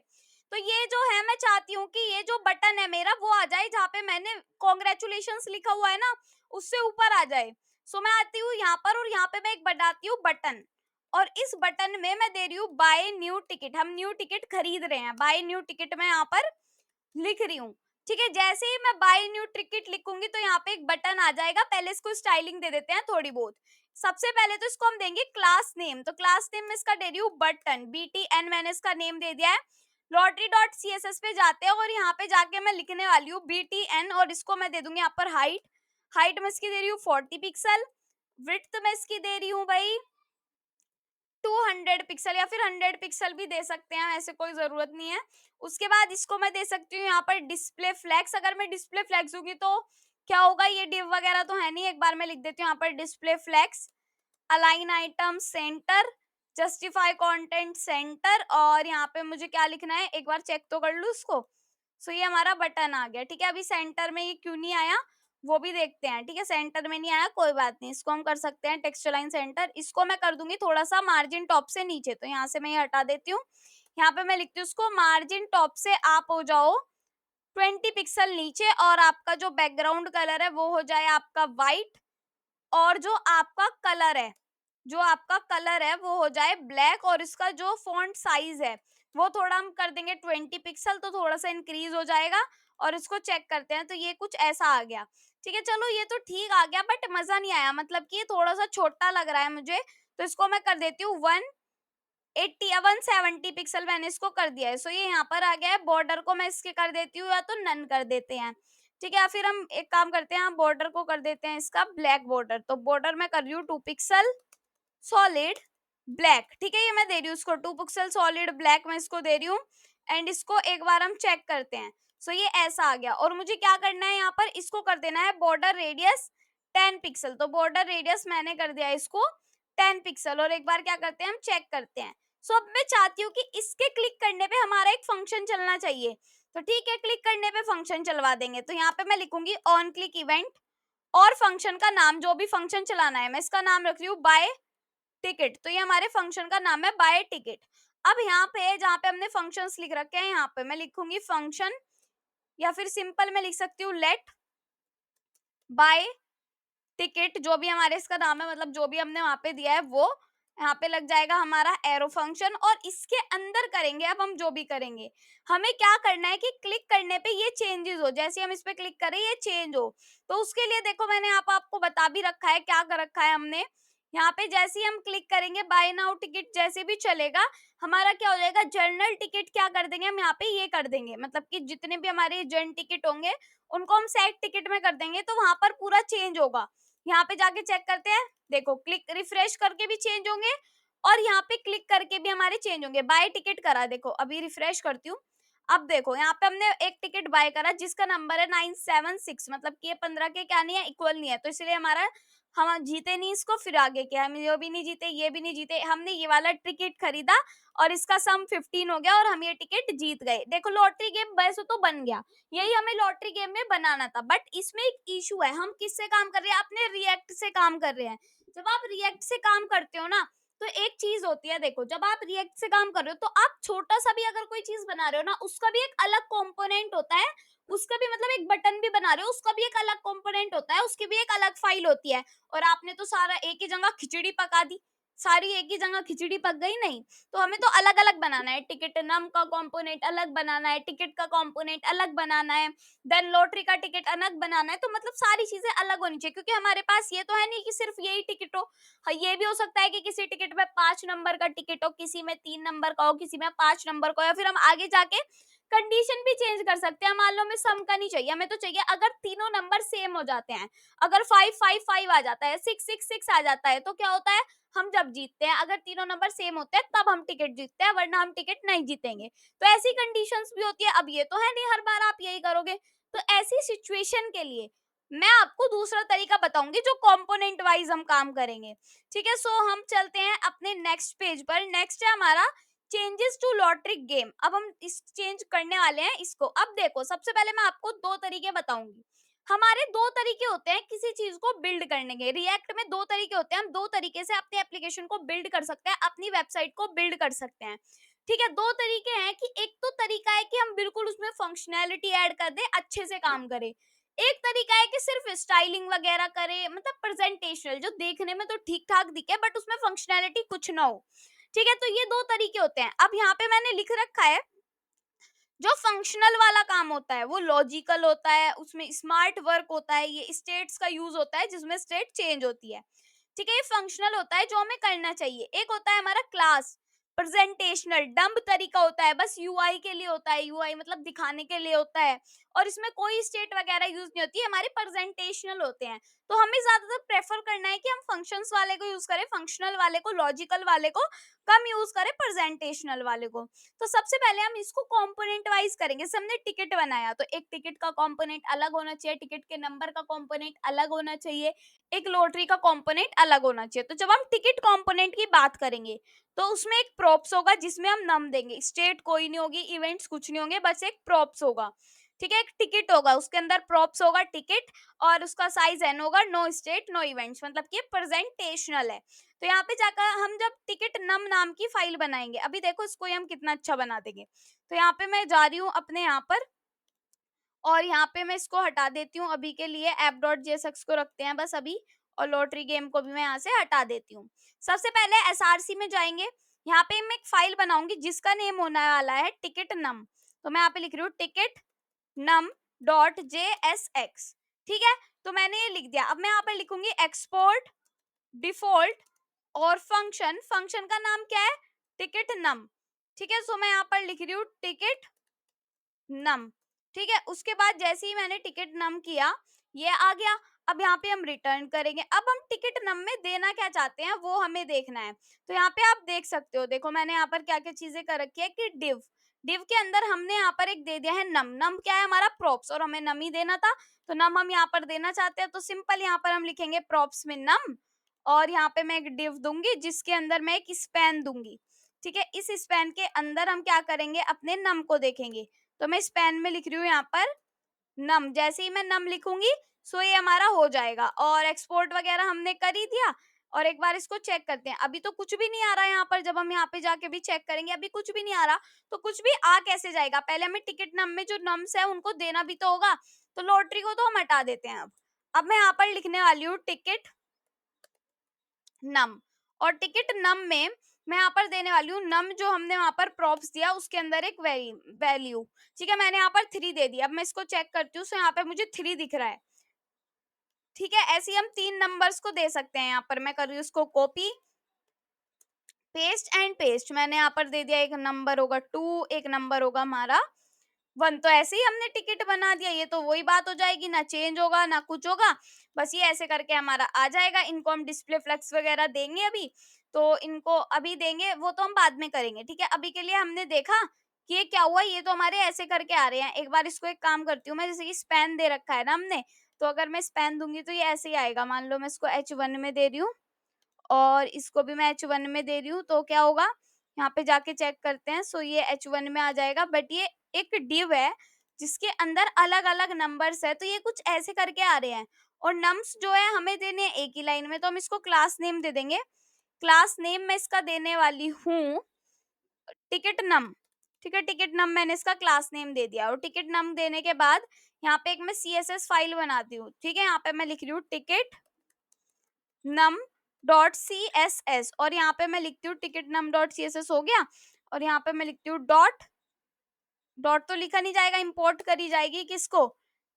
तो ये जो है, मैं चाहती हूँ कि ये जो बटन है मेरा वो आ जाए जहाँ पे मैंने कॉन्ग्रेचुलेशंस लिखा हुआ है ना, उससे ऊपर आ जाए। सो मैं आती हूँ यहाँ पर और यहाँ पे मैं एक बनाती हूँ बटन, और इस बटन में मैं दे रही हूँ बाय न्यू टिकट। हम न्यू टिकट खरीद रहे हैं, बाय न्यू टिकट मैं यहाँ पर लिख रही हूँ। ठीक है, जैसे ही मैं बाय न्यू टिकट लिखूंगी तो यहाँ पे एक बटन आ जाएगा। पहले इसको स्टाइलिंग दे देते हैं थोड़ी बहुत। सबसे पहले तो इसको हम देंगे क्लास नेम, तो क्लास नेम में इसका दे रही हूँ बटन, BTN मैंने इसका नेम दे दिया है। lottery.css पे जाते हैं और यहाँ पे जाके मैं लिखने वाली हूँ BTN, और इसको मैं दे दूंगी यहाँ पर हाइट। हाइट में इसकी दे रही हूँ 40 पिक्सल। विड्थ में इसकी दे रही हूँ भाई 200 पिक्सल, या फिर 100 पिक्सल भी दे सकते हैं, ऐसे कोई जरूरत नहीं है। उसके बाद इसको मैं दे सकती हूँ यहाँ पर डिस्प्ले फ्लैक्स। अगर मैं डिस्प्ले फ्लैक्स दूंगी तो क्या होगा, ये डिव वगैरह तो है नहीं, एक बार मैं लिख देती हूँ यहाँ पर display flex. Align item center, justify content center, और यहाँ पे मुझे क्या लिखना है एक बार चेक तो कर लूँ इसको। सो ये हमारा बटन आ गया। ठीक है, अभी सेंटर में ये क्यों नहीं आया वो भी देखते हैं। ठीक है, सेंटर में नहीं आया कोई बात नहीं, इसको हम कर सकते हैं टेक्स्ट लाइन सेंटर। इसको मैं कर दूंगी थोड़ा सा मार्जिन टॉप से नीचे, तो यहाँ से मैं ये हटा देती हूँ। यहाँ पे मैं लिखती हूँ उसको मार्जिन टॉप से आप हो जाओ 20 पिक्सल नीचे, और आपका जो बैकग्राउंड कलर है वो हो जाए आपका व्हाइट, और जो आपका कलर है वो हो जाए ब्लैक, और इसका जो फॉन्ट साइज है वो थोड़ा हम कर देंगे 20 पिक्सल, तो थोड़ा सा इंक्रीज हो जाएगा। और इसको चेक करते हैं, तो ये कुछ ऐसा आ गया। ठीक है, चलो ये तो ठीक आ गया, बट मजा नहीं आया, मतलब कि ये थोड़ा सा छोटा लग रहा है मुझे। तो इसको मैं कर देती हूँ 180 या 170 पिक्सल, मैंने इसको कर दिया है। सो ये यहाँ पर आ गया है। बॉर्डर को मैं इसके कर देती हूँ, या तो नन कर देते हैं। ठीक है, या फिर हम एक काम करते हैं, बॉर्डर को कर देते हैं इसका ब्लैक बॉर्डर। तो बॉर्डर मैं कर रही हूँ 2 पिक्सल सॉलिड ब्लैक। ठीक है, ये मैं दे रही हूँ इसको 2 पिक्सल सॉलिड ब्लैक, मैं इसको दे रही हूँ। एंड इसको एक बार हम चेक करते हैं। सो ये ऐसा आ गया, और मुझे क्या करना है यहाँ पर, इसको कर देना है बॉर्डर रेडियस 10 पिक्सल। तो बॉर्डर रेडियस मैंने कर दिया है इसको 10 पिक्सल, और एक बार क्या करते हैं हम चेक करते हैं। सो अब मैं चाहती हूँ कि इसके क्लिक करने पे हमारा एक फंक्शन चलना चाहिए। तो ठीक है, क्लिक करने पे फंक्शन चलवा देंगे। तो यहाँ पे मैं लिखूंगी ऑन क्लिक इवेंट, और फंक्शन का नाम, जो भी फंक्शन चलाना है मैं इसका नाम रख रही हूँ बाय टिकट। तो ये हमारे फंक्शन का नाम है बाय टिकट। अब यहाँ पे जहाँ पे हमने फंक्शंस लिख रखे हैं, यहाँ पे मैं लिखूंगी फंक्शन, या फिर सिंपल मैं लिख सकती हूँ लेट बाय टिकट, जो भी हमारे इसका नाम है, मतलब जो भी हमने वहां पे दिया है वो यहाँ पे लग जाएगा हमारा एरो फंक्शन। और इसके अंदर करेंगे अब हम जो भी करेंगे, हमें क्या करना है कि क्लिक करने पे ये चेंजेस हो, जैसे हम इस पे क्लिक करें ये चेंज हो। तो उसके लिए देखो मैंने यहाँ पे आपको बता भी रखा है क्या कर रखा है हमने। यहाँ पे जैसे ही हम क्लिक करेंगे बाय नाउ टिकट जैसे भी चलेगा, हमारा क्या हो जाएगा, जर्नल टिकट क्या कर देंगे हम यहाँ पे ये कर देंगे, मतलब कि जितने भी हमारे जर्नल टिकट होंगे उनको हम सेट टिकट में कर देंगे, तो वहां पर पूरा चेंज होगा। यहाँ पे जाके चेक करते हैं, देखो क्लिक रिफ्रेश करके भी चेंज होंगे, और यहाँ पे क्लिक करके भी हमारे चेंज होंगे। बाय टिकट करा, देखो अभी रिफ्रेश करती हूँ। अब देखो यहाँ पे हमने एक टिकट बाय करा जिसका नंबर है 976, मतलब कि ये 15 के क्या नहीं है, इक्वल नहीं है, तो इसलिए हमारा हम जीते नहीं इसको, फिर आगे क्या, हम ये भी नहीं जीते ये भी नहीं जीते, हमने ये वाला टिकट खरीदा और इसका सम 15 हो गया और हम ये टिकट जीत गए। देखो लॉटरी गेम वैसे तो बन गया, यही हमें लॉटरी गेम में बनाना था, बट इसमें एक इशू है, हम किससे काम कर रहे हैं, अपने रिएक्ट से काम कर रहे हैं। जब आप रिएक्ट से काम करते हो ना, तो एक चीज होती है, देखो जब आप रिएक्ट से काम कर रहे हो तो आप छोटा सा भी अगर कोई चीज बना रहे हो ना, उसका भी एक अलग कंपोनेंट होता है, उसका भी मतलब एक बटन भी बना रहे हो उसका भी एक अलग कंपोनेंट होता है, उसकी भी एक अलग फाइल होती है। और आपने तो सारा एक ही जगह खिचड़ी पका दी, सारी एक ही जगह खिचड़ी पक गई नहीं, तो हमें तो अलग अलग बनाना है। टिकट नम का कंपोनेंट अलग बनाना है, टिकट का कंपोनेंट अलग बनाना है, देन लॉटरी का टिकट अलग बनाना है, तो मतलब सारी चीजें अलग होनी चाहिए, क्योंकि हमारे पास ये तो है नहीं कि सिर्फ यही टिकट हो। हाँ, ये भी हो सकता है कि किसी टिकट में 5 नंबर का टिकट हो, किसी में 3 नंबर का हो, किसी में 5 नंबर का हो, या फिर हम आगे जाके कंडीशन भी चेंज कर सकते हैं। मान लो हमें सम का नहीं चाहिए, हमें तो चाहिए अगर तीनों नंबर सेम हो जाते हैं, अगर 5 5 5 आ जाता है, 6 6 6 आ जाता है, तो क्या होता है, हम जब जीतते हैं, अगर तीनों नंबर सेम होते हैं तब हम टिकट जीतते हैं, वरना हम टिकट नहीं जीतेंगे। तो ऐसी कंडीशंस भी होती है। अब ये तो है नहीं हर बार आप यही करोगे, तो ऐसी सिचुएशन के लिए मैं आपको दूसरा तरीका बताऊंगी जो कंपोनेंट वाइज हम काम करेंगे। ठीक है, सो हम चलते हैं अपने नेक्स्ट पेज पर। नेक्स्ट है हमारा चेंजेस टू लॉटरी गेम। अब हम इस चेंज करने वाले हैं इसको। अब देखो सबसे पहले मैं आपको दो तरीके बताऊंगी। हमारे दो तरीके होते हैं किसी चीज को बिल्ड करने के, रिएक्ट में दो तरीके होते हैं, हम दो तरीके से अपने एप्लीकेशन को बिल्ड कर सकते हैं, अपनी वेबसाइट को बिल्ड कर सकते हैं। ठीक है, दो तरीके हैं कि एक तो तरीका है कि हम बिल्कुल उसमें फंक्शनैलिटी ऐड कर दें, अच्छे से काम करें। एक तरीका है कि सिर्फ स्टाइलिंग वगैरह करे, मतलब प्रेजेंटेशनल, जो देखने में तो ठीक ठाक दिखे बट उसमें फंक्शनैलिटी कुछ ना हो। ठीक है, तो ये दो तरीके होते हैं। अब यहाँ पे मैंने लिख रखा है, जो फंक्शनल वाला काम होता है वो लॉजिकल होता है, उसमें स्मार्ट वर्क होता है, ये स्टेट्स का यूज होता है जिसमें स्टेट चेंज होती है। ठीक है, ये फंक्शनल होता है जो हमें करना चाहिए। एक होता है हमारा क्लास, प्रेजेंटेशनल, डम्ब तरीका होता है, बस यूआई के लिए होता है, यूआई मतलब दिखाने के लिए होता है, और इसमें कोई स्टेट वगैरह यूज नहीं होती है, हमारे प्रेजेंटेशनल होते हैं। तो हमें ज्यादातर प्रेफर करना है कि हम फंक्शंस वाले को यूज करें, फंक्शनल वाले को, लॉजिकल वाले को कम यूज करें, प्रेजेंटेशनल वाले को। तो सबसे पहले हम इसको कंपोनेंट वाइज करेंगे। जैसे हमने टिकट बनाया तो एक टिकट का कंपोनेंट अलग होना चाहिए, टिकट के नंबर का कंपोनेंट अलग होना चाहिए, एक लॉटरी का कंपोनेंट अलग होना चाहिए। तो जब हम टिकट कंपोनेंट की बात करेंगे तो उसमें एक प्रॉप्स होगा जिसमें हम नम देंगे, स्टेट कोई नहीं होगी, इवेंट्स कुछ नहीं होंगे, बस एक प्रॉप्स होगा। ठीक है, एक टिकट होगा, उसके अंदर प्रॉप्स होगा टिकट, और उसका साइज एन होगा, नो स्टेट नो इवेंट्स, मतलब कि प्रेजेंटेशनल है। तो यहाँ पे जाकर हम जब टिकट नम नाम की फाइल बनाएंगे, अभी देखो इसको हम कितना अच्छा बना देंगे। तो यहाँ पे मैं जा रही हूँ अपने यहाँ पर, और यहाँ पे मैं इसको हटा देती हूँ अभी के लिए, ऐप डॉट जेएसएक्स को रखते हैं बस अभी, और लॉटरी गेम को भी मैं यहाँ से हटा देती हूँ। सबसे पहले एसआरसी में जाएंगे, यहाँ पे मैं एक फाइल बनाऊंगी जिसका नेम होने वाला है टिकट नम। तो मैं यहाँ पे लिख रही हूँ टिकट नम डॉट जेएसएक्स। ठीक है, तो मैंने ये लिख दिया। अब मैं यहाँ पे लिखूंगी एक्सपोर्ट डिफॉल्ट और फंक्शन, फंक्शन का नाम क्या है, टिकट नम। ठीक है, सो मैं यहाँ पर लिख रही हूँ टिकट नम। ठीक है, उसके बाद जैसे ही मैंने टिकट नम किया, ये आ गया। अब यहाँ पे हम रिटर्न करेंगे। अब हम टिकट नम में देना क्या चाहते हैं वो हमें देखना है। तो यहाँ पे आप देख सकते हो, देखो मैंने यहाँ पर क्या क्या चीजें कर रखी है कि डिव, डिव के अंदर हमने यहाँ पर एक दे दिया है नम। नम क्या है, हमारा प्रॉप्स, और हमें नम ही देना था, तो नम हम यहाँ पर देना चाहते हैं, तो सिंपल यहाँ पर हम लिखेंगे प्रॉप्स में नम, और यहाँ पे मैं एक डिव दूंगी जिसके अंदर मैं एक स्पैन दूंगी। ठीक है, इस स्पैन के अंदर हम क्या करेंगे, अपने नम को देखेंगे। तो मैं स्पैन में लिख रही हूँ यहाँ पर नम, जैसे ही मैं नम लिखूंगी सो ये हमारा हो जाएगा, और एक्सपोर्ट वगैरह हमने कर ही दिया। और एक बार इसको चेक करते हैं, अभी तो कुछ भी नहीं आ रहा है यहाँ पर, जब हम यहाँ पे जाके भी चेक करेंगे अभी कुछ भी नहीं आ रहा। तो कुछ भी आ कैसे जाएगा, पहले हमें टिकट नम में जो नम्स है उनको देना भी तो होगा। तो लॉटरी को तो हम हटा देते हैं। अब मैं यहाँ पर लिखने वाली हूँ टिकट नम, और टिकट नम में मैं यहाँ पर देने वाली हूँ नम, जो हमने वहां पर प्रॉप्स दिया उसके अंदर एक वैल्यू। ठीक है, मैंने यहाँ पर 3 दे दिया। अब मैं इसको चेक करती हूँ, सो यहाँ पे मुझे 3 दिख रहा है। ठीक है, ऐसे ही हम 3 नंबर्स को दे सकते हैं। यहाँ पर मैं कर रही हूँ उसको कॉपी पेस्ट एंड पेस्ट, मैंने यहाँ पर दे दिया, एक नंबर होगा 2, एक नंबर होगा हमारा 1। तो ऐसे ही हमने टिकट बना दिया, ये तो वही बात हो जाएगी, ना चेंज होगा ना कुछ होगा, बस ये ऐसे करके हमारा आ जाएगा। इनको हम डिस्प्ले फ्लेक्स वगैरह देंगे अभी, तो इनको अभी देंगे, वो तो हम बाद में करेंगे। ठीक है, अभी के लिए हमने देखा कि ये क्या हुआ, ये तो हमारे ऐसे करके आ रहे हैं। एक बार इसको एक काम करती हूँ मैं, जैसे कि स्पैन दे रखा है ना हमने, तो अगर मैं स्पैन दूंगी तो ये ऐसे ही आएगा। मान लो मैं इसको H1 में दे रही हूँ, और इसको भी मैं H1 में दे रही हूँ, तो क्या होगा, यहाँ पे जाके चेक करते हैं। सो ये H1 में आ जाएगा, बट ये एक डिव है जिसके अंदर अलग अलग नंबर्स है, तो ये कुछ ऐसे करके आ रहे हैं। और नम्स जो है हमें देने हैं एक ही लाइन में, तो हम इसको क्लास नेम दे देंगे। क्लास नेम मैं इसका देने वाली हूँ टिकट नम। ठीक है, टिकट नम मैंने इसका क्लास नेम दे दिया, और टिकट नम देने के बाद यहाँ पे एक मैं CSS फाइल बनाती हूँ। ठीक है, यहाँ पे मैं लिख रही हूँ ticket num dot C S S, और यहाँ पे मैं लिखती हूँ ticket num dot C S S हो गया, और यहाँ पे मैं लिखती हूँ डॉट, डॉट तो लिखा नहीं जाएगा, इंपोर्ट करी जाएगी किसको,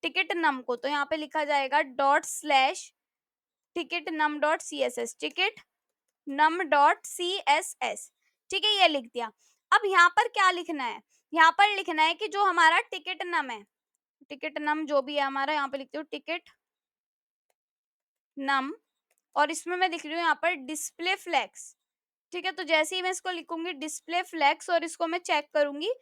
टिकट नम को। तो यहाँ पे लिखा जाएगा dot slash ticket num dot C S S, ticket num dot C S S. ठीक है, ये लिख दिया। अब यहाँ पर क्या लिखना है, यहाँ पर लिखना है कि जो हमारा टिकट नम है, टिकट नम जो भी है हमारा, यहाँ पे लिखती हूँ टिकट नम, और इसमें मैं लिख रही हूँ यहाँ पर डिस्प्ले फ्लेक्स। ठीक है, तो जैसे ही मैं इसको लिखूंगी डिस्प्ले फ्लेक्स, और इसको मैं चेक करूंगी,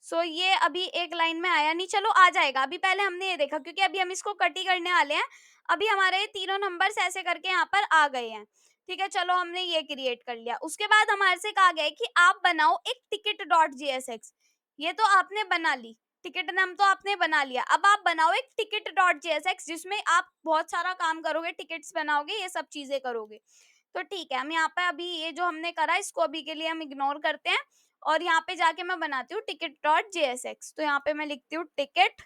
सो ये अभी एक लाइन में आया नहीं, चलो आ जाएगा। अभी पहले हमने ये देखा, क्योंकि अभी हम इसको कट ही करने वाले हैं। अभी हमारे ये तीनों नंबर्स ऐसे करके यहाँ पर आ गए हैं। ठीक है, चलो हमने ये क्रिएट कर लिया। उसके बाद हमारे से कहा गया है कि आप बनाओ एक टिकट डॉट जेएसएक्स। ये तो आपने बना ली, टिकट नाम तो आपने बना लिया, अब आप बनाओ एक टिकट डॉट जेएसएक्स जिसमें आप बहुत सारा काम करोगे, टिकट्स बनाओगे, ये सब चीजें करोगे। तो ठीक है, हम यहाँ पे अभी ये जो हमने करा इसको अभी के लिए हम इग्नोर करते हैं, और यहाँ पे जाके मैं बनाती हूँ टिकट डॉट जेएसएक्स। तो यहाँ पे मैं लिखती हूँ टिकट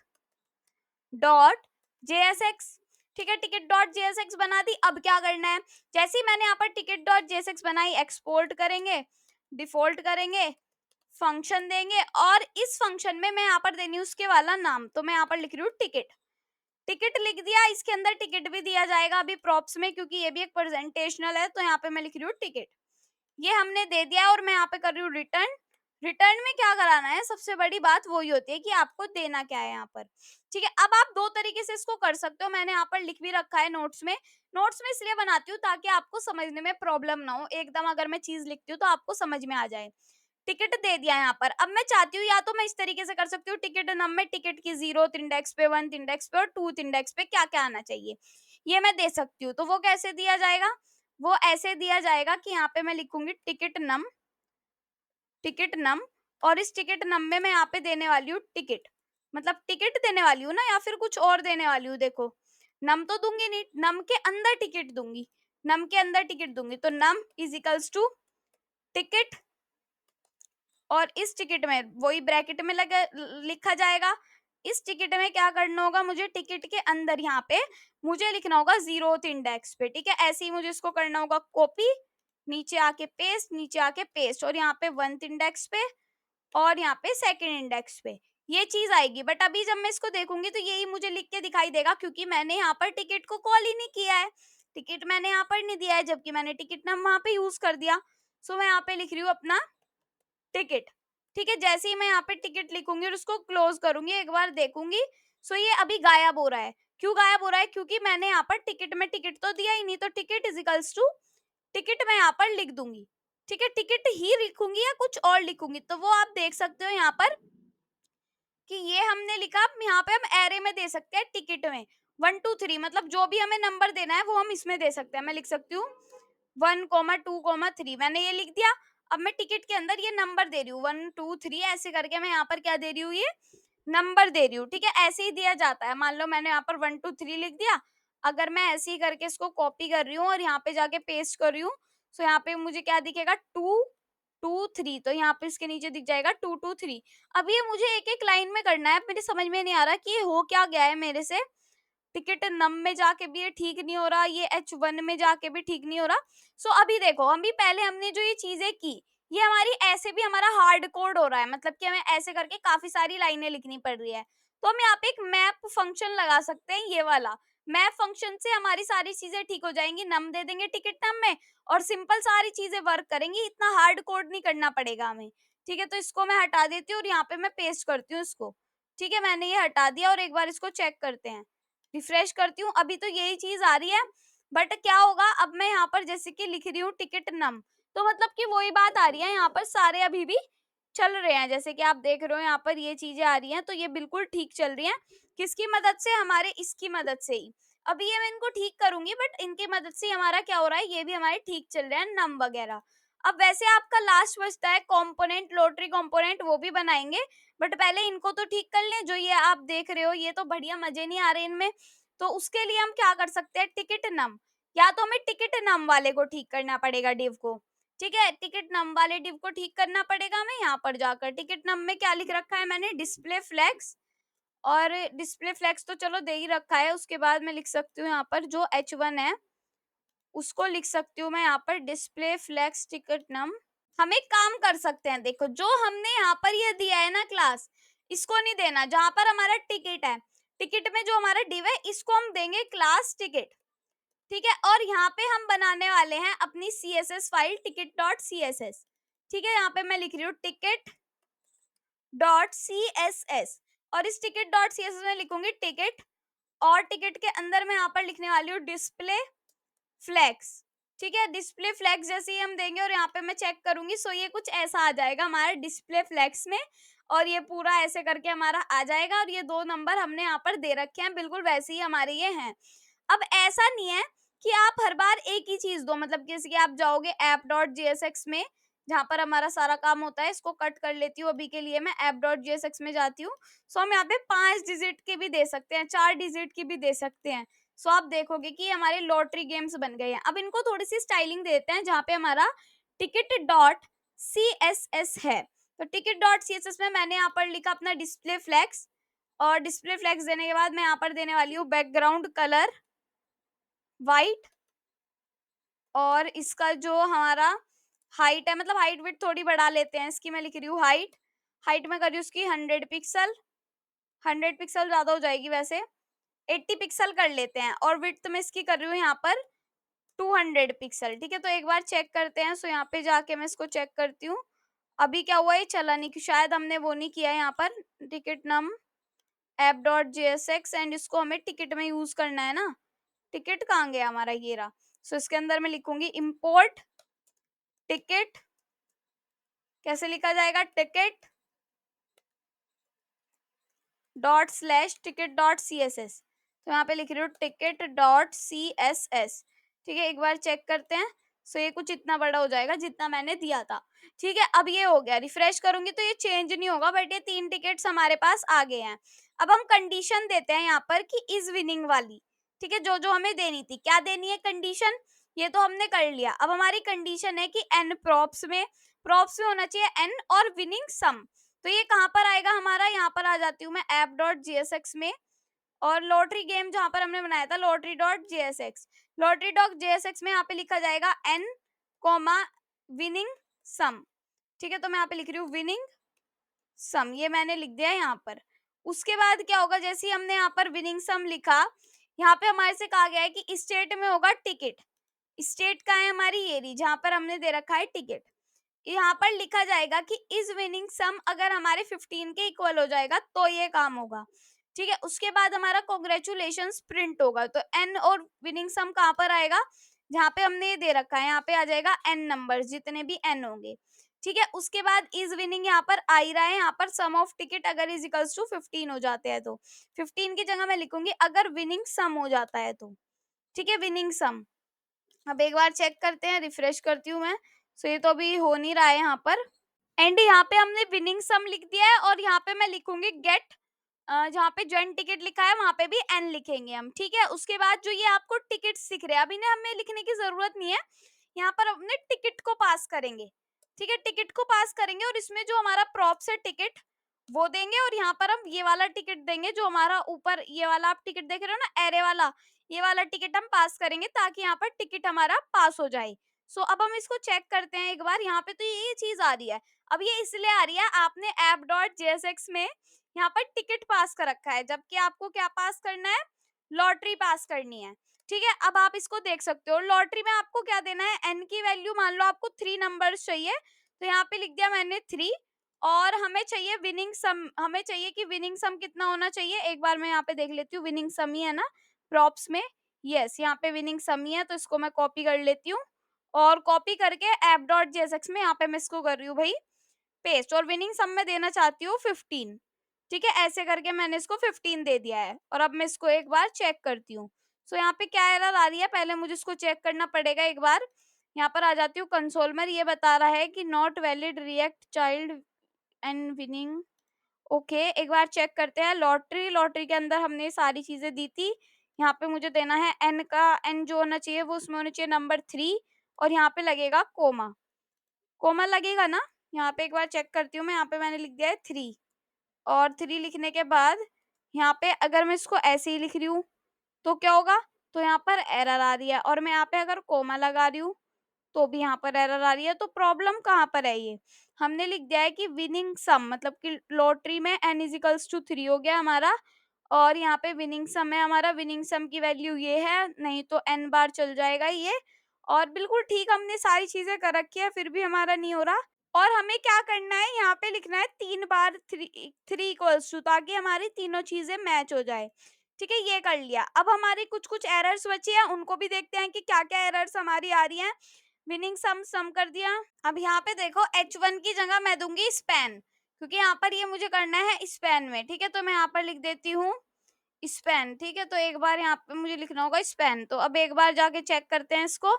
डॉट JSX। ठीक है, टिकट डॉट JSX बना दी। अब क्या करना है, जैसे ही मैंने यहाँ पर टिकट डॉट JSX बनाई, एक्सपोर्ट करेंगे, डिफॉल्ट करेंगे, फंक्शन देंगे, और इस फंक्शन में मैं यहाँ पर देनी हूँ उसके वाला नाम, तो मैं यहाँ पर लिख रही हूँ टिकट। टिकट लिख दिया, इसके अंदर टिकट भी दिया जाएगा अभी प्रॉप्स में, क्योंकि ये भी एक प्रेजेंटेशनल है, तो यहाँ पे मैं लिख रही हूँ टिकट। ये हमने दे दिया और मैं यहाँ पे कर रही हूँ रिटर्न। रिटर्न में क्या कराना है, सबसे बड़ी बात वही होती है कि आपको देना क्या है यहाँ पर। ठीक है, अब आप दो तरीके से इसको कर सकते हो, मैंने यहाँ पर लिख भी रखा है नोट्स में। नोट्स में इसलिए बनाती हूँ ताकि आपको समझने में प्रॉब्लम ना हो, एकदम अगर मैं चीज लिखती हूँ तो आपको समझ में आ जाए। टिकट दे दिया यहाँ पर। अब मैं चाहती हूँ या तो मैं इस तरीके से कर सकती हूँ, टिकट नम में टिकट की 0th इंडेक्स पे, 1th इंडेक्स पे और 2th इंडेक्स पे क्या क्या आना चाहिए, ये मैं दे सकती हूँ। तो वो कैसे दिया जाएगा, वो ऐसे दिया जाएगा कि यहाँ पे मैं लिखूंगी टिकट नम, टिकट नम, और इस टिकट नम में मैं यहाँ पे देने वाली हूँ टिकट, मतलब टिकट देने वाली हूँ ना, या फिर कुछ और देने वाली हूँ। देखो, नम तो दूंगी नहीं, नम के अंदर टिकट दूंगी, नम के अंदर टिकट दूंगी, तो num is equals to ticket, और इस टिकट में वही ब्रैकेट में लगा लिखा जाएगा। इस टिकट में क्या करना होगा, मुझे टिकट के अंदर यहाँ पे मुझे लिखना होगा 0th इंडेक्स पे। ठीक है, ऐसे ही मुझे इसको करना होगा कॉपी, नीचे आके पेस्ट, नीचे आके पेस्ट, और यहाँ पे 1th इंडेक्स पे और यहाँ पे 2nd इंडेक्स पे ये चीज आएगी। बट अभी जब मैं इसको देखूंगी तो यही मुझे लिख के दिखाई देगा, क्योंकि मैंने यहाँ पर टिकट को कॉल ही नहीं किया है, टिकट मैंने यहाँ पर नहीं दिया है, जबकि मैंने टिकट नाम वहां पे यूज कर दिया। सो मैं यहाँ पे लिख रही हूँ अपना टिकट। ठीक है, जैसे ही मैं यहाँ पे टिकट लिखूंगी और उसको क्लोज करूंगी, एक बार देखूंगी, सो ये अभी गायब हो रहा है। क्यों गायब हो रहा है, क्योंकि मैंने यहाँ पर टिकट में टिकट तो दिया ही नहीं, तो ticket is equals to ticket मैं यहाँ पर लिख दूंगी। ठीक है, टिकट ही लिखूंगी या कुछ और लिखूंगी, तो वो आप देख सकते हो यहाँ पर कि ये हमने लिखा। अब यहाँ पे हम एरे में दे सकते हैं, टिकट में 1 2 3, मतलब जो भी हमें नंबर देना है वो हम इसमें दे सकते हैं। मैं लिख सकती हूँ 1 2 3, मैंने ये लिख दिया। अब मैं टिकट के अंदर ये नंबर दे रही हूँ 1 2 3, ऐसे करके मैं यहाँ पर क्या दे रही हूँ, ये नंबर दे रही हूँ। ठीक है, ऐसे ही दिया जाता है। मान लो मैंने यहाँ पर 1 2 3 लिख दिया, अगर मैं ऐसे ही करके इसको कॉपी कर रही हूँ और यहाँ पे जाके पेस्ट कर रही हूँ, तो यहाँ पे मुझे क्या दिखेगा, 2 2 3, तो यहाँ पे इसके नीचे दिख जाएगा 2 2 3। अब ये मुझे एक एक लाइन में करना है, मेरे समझ में नहीं आ रहा कि ये हो क्या गया है मेरे से। टिकट नम में जाके भी ये ठीक नहीं हो रहा, ये H1 में जाके भी ठीक नहीं हो रहा। सो अभी देखो, अभी पहले हमने जो ये चीजें की, ये हमारी ऐसे भी हमारा हार्ड कोड हो रहा है, मतलब कि हमें ऐसे करके काफी सारी लाइनें लिखनी पड़ रही है। तो हम यहाँ पे एक मैप फंक्शन लगा सकते हैं, ये वाला मैप फंक्शन से हमारी सारी चीजें ठीक हो जाएंगी। नम दे देंगे टिकट नम में और सिंपल सारी चीजें वर्क करेंगी, इतना हार्ड कोड नहीं करना पड़ेगा हमें। ठीक है, तो इसको मैं हटा देती हूँ और यहाँ पे मैं पेस्ट करती हूँ इसको। ठीक है, मैंने ये हटा दिया और एक बार इसको चेक करते हैं, रिफ्रेश करती हूँ, अभी तो यही चीज आ रही है। बट क्या होगा, अब मैं यहाँ पर जैसे कि लिख रही हूँ टिकट नम, तो मतलब कि वही बात आ रही है, यहाँ पर सारे अभी भी चल रहे हैं। जैसे कि आप देख रहे हो यहाँ पर ये चीजें आ रही हैं, तो ये बिल्कुल ठीक चल रही हैं। किसकी मदद से, हमारे इसकी मदद से ही। अभी ये मैं इनको ठीक करूंगी, बट इनकी मदद से हमारा क्या हो रहा है, ये भी हमारे ठीक चल रहे हैं नम वगैरह। अब वैसे आपका लास्ट बचता है कंपोनेंट, लॉटरी कंपोनेंट, वो भी बनाएंगे। बट पहले इनको तो ठीक कर लें। जो ये आप देख रहे हो, ये तो बढ़िया मजे नहीं आ रहे इनमें, तो उसके लिए हम क्या कर सकते हैं, टिकट नम, या तो हमें टिकट नम वाले को ठीक करना पड़ेगा, डिव को। ठीक है, टिकट नम वाले डिव को ठीक करना पड़ेगा हमें। यहाँ पर जाकर टिकट नम में क्या लिख रखा है मैंने, डिस्प्ले फ्लैग्स, और डिस्प्ले फ्लैग्स तो चलो दे ही रखा है। उसके बाद मैं लिख सकती हूँ यहाँ पर जो H1 है उसको लिख सकती हूँ मैं यहाँ पर डिस्प्ले फ्लैग्स टिकट नम। हम एक काम कर सकते हैं, देखो जो हमने यहाँ पर ये दिया है ना क्लास, इसको नहीं देना। जहां पर हमारा टिकट है, टिकट में जो हमारा डिव है, इसको हम देंगे क्लास टिकट। ठीक है, और यहाँ पे हम बनाने वाले हैं अपनी CSS file ticket dot CSS। ठीक है, यहाँ पे मैं लिख रही हूँ टिकट डॉट CSS, और इस टिकट डॉट CSS में लिखूंगी टिकट, और टिकट के अंदर मैं यहाँ पर लिखने वाली हूँ डिस्प्ले फ्लैग्स। ठीक है, डिस्प्ले फ्लैग्स जैसे ही हम देंगे और यहाँ पे मैं चेक करूंगी, सो ये कुछ ऐसा आ जाएगा हमारे डिस्प्ले फ्लैग्स में, और ये पूरा ऐसे करके हमारा आ जाएगा। और ये दो नंबर हमने यहाँ पर दे रखे हैं, बिल्कुल वैसे ही हमारे ये हैं। अब ऐसा नहीं है कि आप हर बार एक ही चीज दो, मतलब जैसे कि आप जाओगे ऐप डॉट JSX में, जहाँ पर हमारा सारा काम होता है। इसको कट कर लेती हूँ अभी के लिए, मैं ऐप डॉट JSX में जाती हूँ। सो हम यहाँ पे 5 डिजिट की भी दे सकते हैं, 4 डिजिट की भी दे सकते हैं। सो आप देखोगे कि हमारे लॉटरी गेम्स बन गए हैं। अब इनको थोड़ी सी स्टाइलिंग देते हैं, जहाँ पे हमारा टिकट डॉट CSS है। तो टिकट डॉट CSS में मैंने यहाँ पर लिखा अपना डिस्प्ले फ्लैग्स, और डिस्प्ले फ्लेक्स देने के बाद मैं यहाँ पर देने वाली हूँ बैकग्राउंड कलर वाइट, और इसका जो हमारा हाइट है, मतलब हाइट विड्थ थोड़ी बढ़ा लेते हैं इसकी, मैं लिख रही हूँ हाइट। हाइट में कर रही हूँ उसकी 100 पिक्सल, 100 पिक्सल ज्यादा हो जाएगी वैसे, 80 पिक्सल कर लेते हैं। और विड्थ में इसकी कर रही हूँ यहाँ पर 200 पिक्सल। ठीक है, तो एक बार चेक करते हैं। सो यहाँ पे जाके मैं इसको चेक करती हूँ। अभी क्या हुआ, ये चला नहीं, कि शायद हमने वो नहीं किया है यहाँ पर टिकट नम app.jsx, एंड इसको हमें टिकट में यूज करना है ना। टिकट कहाँ गया हमारा, ये रहा। सो इसके अंदर मैं लिखूंगी इम्पोर्ट टिकट। कैसे लिखा जाएगा, ticket dot slash ticket dot C S S. तो यहाँ पे लिख रही हूँ ticket dot C S S. ठीक है, एक बार चेक करते हैं। सो ये कुछ इतना बड़ा हो जाएगा जितना मैंने दिया था। ठीक है, अब ये हो गया। रिफ्रेश करूंगी तो ये चेंज नहीं होगा, बट ये 3 टिकट्स हमारे पास आ गए हैं। अब हम कंडीशन देते हैं यहाँ पर कि इज विनिंग वाली। ठीक है, जो जो हमें देनी थी, क्या देनी है कंडीशन, ये तो हमने कर लिया। अब हमारी कंडीशन है कि एन प्रॉप्स में होना चाहिए एन और विनिंग सम। तो ये कहाँ पर आएगा हमारा, यहाँ पर आ जाती हूँ मैं app.jsx में, और लॉटरी गेम जहाँ पर हमने बनाया था lottery.jsx, lottery.jsx में यहाँ पे लिखा जाएगा n कॉमा विनिंग सम। ठीक है, तो मैं यहाँ पे लिख रही हूँ विनिंग सम, ये मैंने लिख दिया है यहाँ पर। उसके बाद क्या होगा, जैसे ही हमने यहाँ पर विनिंग सम लिखा, यहाँ पे हमारे से कहा गया है कि स्टेट में होगा टिकट। स्टेट का है हमारी ये रही, जहाँ पर हमने दे रखा है टिकट। यहाँ पर लिखा जाएगा कि इज विनिंग सम अगर हमारे 15 के इक्वल हो जाएगा तो ये काम होगा। ठीक है, उसके बाद हमारा कॉन्ग्रेचुलेशंस प्रिंट होगा। तो एन और विनिंग सम कहाँ पर आएगा, जहाँ पे हमने ये दे रखा है, यहाँ पे आ जाएगा एन नंबर, जितने भी एन होंगे। ठीक है, उसके बाद इज विनिंग यहाँ पर आ ही रहा है। यहाँ पर सम ऑफ टिकट अगर इज इक्वल्स टू 15 हो जाते हैं, तो 15 की जगह मैं लिखूंगी अगर विनिंग सम हो जाता है तो। ठीक है, विनिंग सम। अब एक बार चेक करते हैं, रिफ्रेश करती हूँ मैं। सो ये तो अभी हो नहीं रहा है यहाँ पर, एंड यहाँ पे हमने विनिंग सम लिख दिया है। और यहाँ पे मैं लिखूंगी गेट, जहाँ पे जॉइंट टिकट लिखा है वहां पे भी एन लिखेंगे हम। ठीक है, उसके बाद जो ये आपको टिकट दिख रहे हैं, अभी ना हमें लिखने की जरूरत नहीं है, यहाँ पर अपने टिकट को पास करेंगे। ठीक है, टिकट को पास करेंगे और इसमें जो हमारा प्रॉप्स है टिकट वो देंगे, और यहाँ पर हम ये वाला टिकट देंगे जो हमारा ऊपर ये वाला आप टिकट देख रहे हो ना, एरे वाला, ये वाला टिकट हम पास करेंगे ताकि यहाँ पर टिकट हमारा पास हो जाए। सो अब हम इसको चेक करते हैं एक बार। यहाँ पे तो ये चीज आ रही है। अब ये इसलिए आ रही है, आपने app.jsx में यहाँ पर टिकट पास कर रखा है, जबकि आपको क्या पास करना है, लॉटरी पास करनी है। ठीक है, अब आप इसको देख सकते हो, लॉटरी में आपको क्या देना है, एन की वैल्यू मान लो आपको 3 नंबर्स चाहिए, तो यहाँ पे लिख दिया मैंने 3। और हमें चाहिए विनिंग सम, हमें चाहिए कि विनिंग सम कितना होना चाहिए, एक बार मैं यहाँ पे देख लेती हूँ, विनिंग सम ही है ना प्रॉप्स में। यस, यहाँ पे विनिंग सम ही है, तो इसको मैं कॉपी कर लेती हूँ, और कॉपी करके app.jsx में यहाँ पे मैं इसको कर रही हूँ भाई पेस्ट, और विनिंग सम में देना चाहती हूँ 15। ठीक है, ऐसे करके मैंने इसको 15 दे दिया है, और अब मैं इसको एक बार चेक करती हूँ। सो यहाँ पे क्या एरर आ रही है, पहले मुझे इसको चेक करना पड़ेगा एक बार। यहाँ पर आ जाती हूँ कंसोल में, ये बता रहा है कि not valid react child and winning. Okay, एक बार चेक करते हैं। लॉटरी के अंदर हमने सारी चीजें दी थी। यहाँ पे मुझे देना है एन का, एन जो होना चाहिए वो उसमें होना चाहिए नंबर 3, और यहाँ पे लगेगा कोमा, कोमा लगेगा ना। यहाँ पे एक बार चेक करती हूँ मैं, यहाँ पे मैंने लिख दिया है 3, और 3 लिखने के बाद यहाँ पे अगर मैं इसको ऐसे ही लिख रही हूँ तो क्या होगा, तो यहाँ पर एरर आ रही है। और मैं यहाँ पे अगर कोमा लगा रही हूँ तो भी यहाँ पर एरर आ रही है। तो प्रॉब्लम कहाँ पर है, ये हमने लिख दिया है कि विनिंग सम, मतलब कि लॉटरी में n इजिकल्स टू 3 हो गया हमारा, और यहाँ पे विनिंग सम है हमारा, विनिंग सम की वैल्यू ये है, नहीं तो n बार चल जाएगा ये। और बिल्कुल ठीक हमने सारी चीजें कर रखी है, फिर भी हमारा नहीं हो रहा। और हमें क्या करना है, यहाँ पे लिखना है 3 बार 3 इक्वल्स टू, ताकि हमारी तीनों चीजें मैच हो जाए। ठीक है, ये कर लिया। अब हमारी कुछ कुछ एरर्स बची हैं, उनको भी देखते हैं कि क्या क्या एरर्स हमारी आ रही हैं। विनिंग सम कर दिया। अब यहाँ पे देखो H1 की जगह मैं दूंगी स्पैन, क्योंकि यहाँ पर ये मुझे करना है स्पैन में। ठीक है, तो मैं यहाँ पर लिख देती हूँ स्पैन। ठीक है, तो एक बार यहाँ पे मुझे लिखना होगा स्पैन। तो अब एक बार जाके चेक करते हैं इसको।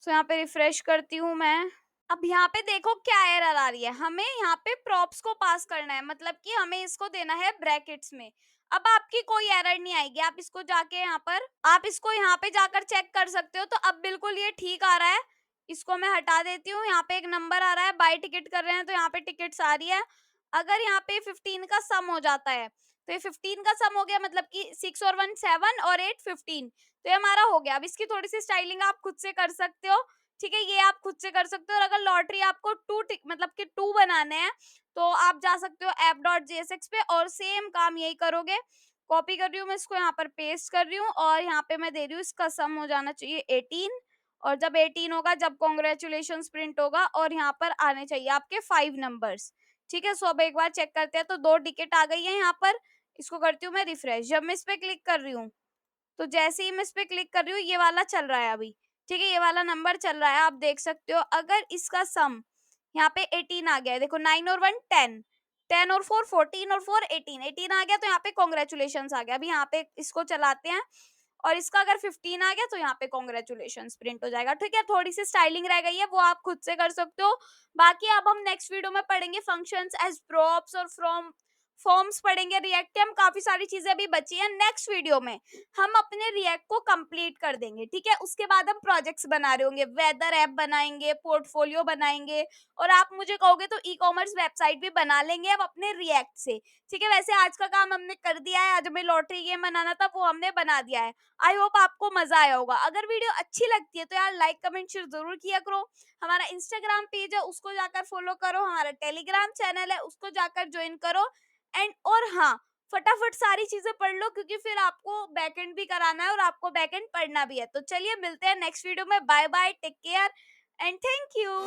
तो यहाँ पे रिफ्रेश करती हूँ मैं। अब यहाँ पे देखो क्या एरर आ रही है, हमें यहाँ पे प्रॉप्स को पास करना है, मतलब कि हमें इसको देना है ब्रैकेट्स में। अब आपकी कोई एरर नहीं आएगी, आप इसको जाके यहाँ पर, आप इसको यहाँ पे जाकर चेक कर सकते हो। तो अब बिल्कुल ये ठीक आ रहा है, इसको मैं हटा देती हूँ। यहाँ पे एक नंबर आ रहा है, बाय टिकट कर रहे हैं तो यहाँ पे टिकट्स आ रही है। अगर यहाँ पे 15 का सम हो जाता है तो ये 15 का सम हो गया, मतलब कि 6 और 1 7 और 8 15। तो ये हमारा हो गया। अब इसकी थोड़ी सी स्टाइलिंग आप खुद से कर सकते हो, ठीक है, ये आप खुद से कर सकते हो। और अगर लॉटरी आपको मतलब कि 2 बनाने हैं, तो आप जा सकते हो app.jsx पे और सेम काम यही करोगे। कॉपी कर रही हूँ मैं इसको, यहाँ पर पेस्ट कर रही हूँ और यहाँ पे मैं दे रही हूँ, इसका सम हो जाना चाहिए 18। और जब 18 होगा, जब कॉन्ग्रेचुलेशंस प्रिंट होगा और यहाँ पर आने चाहिए आपके 5 नंबर्स। ठीक है, सो अब एक बार चेक करते हैं। तो 2 टिकट आ गई है यहाँ पर। इसको करती हूँ मैं रिफ्रेश। जब मैं इस पे क्लिक कर रही हूँ, तो जैसे ही मैं इस पे क्लिक कर रही हूँ, ये वाला चल रहा है अभी। ठीक है, ये वाला नंबर चल रहा है, आप देख सकते हो। अगर इसका सम यहाँ पे 18 आ गया है, देखो 9 और 1 10, 10 और 4 14 और 4 18, 18 आ गया, तो यहाँ पे कॉन्ग्रेचुलेशंस आ गया। अभी यहाँ पे इसको चलाते हैं और इसका अगर 15 आ गया, तो यहाँ पे कॉन्ग्रेचुलेशंस प्रिंट हो जाएगा। ठीक है, थोड़ी सी स्टाइलिंग रह गई है, वो आप खुद से कर सकते हो। बाकी अब हम नेक्स्ट वीडियो में पढ़ेंगे फंक्शंस एज प्रॉप्स और फ्रॉम फॉर्म्स पढ़ेंगे। रिएक्ट के हम काफी सारी चीजें अभी बची हैं। नेक्स्ट वीडियो में हम अपने रिएक्ट को कंप्लीट कर देंगे। ठीक है, उसके बाद हम प्रोजेक्ट्स बना रहे होंगे, वेदर ऐप बनाएंगे, पोर्टफोलियो बनाएंगे, और आप मुझे कहोगे तो ई कॉमर्स वेबसाइट भी बना लेंगे अब अपने रिएक्ट से। ठीक है, वैसे आज का काम हमने कर दिया है। आज हमें लॉटरी गेम बनाना था, वो हमने बना दिया है। आई होप आपको मजा आया होगा। अगर वीडियो अच्छी लगती है तो यार लाइक कमेंट शेयर जरूर किया करो। हमारा इंस्टाग्राम पेज है, उसको जाकर फॉलो करो। हमारा टेलीग्राम चैनल है, उसको जाकर ज्वाइन करो। एंड और हाँ, फटाफट सारी चीजें पढ़ लो, क्योंकि फिर आपको बैकएंड भी कराना है और आपको बैकएंड पढ़ना भी है। तो चलिए मिलते हैं नेक्स्ट वीडियो में। Bye bye, take care and thank you.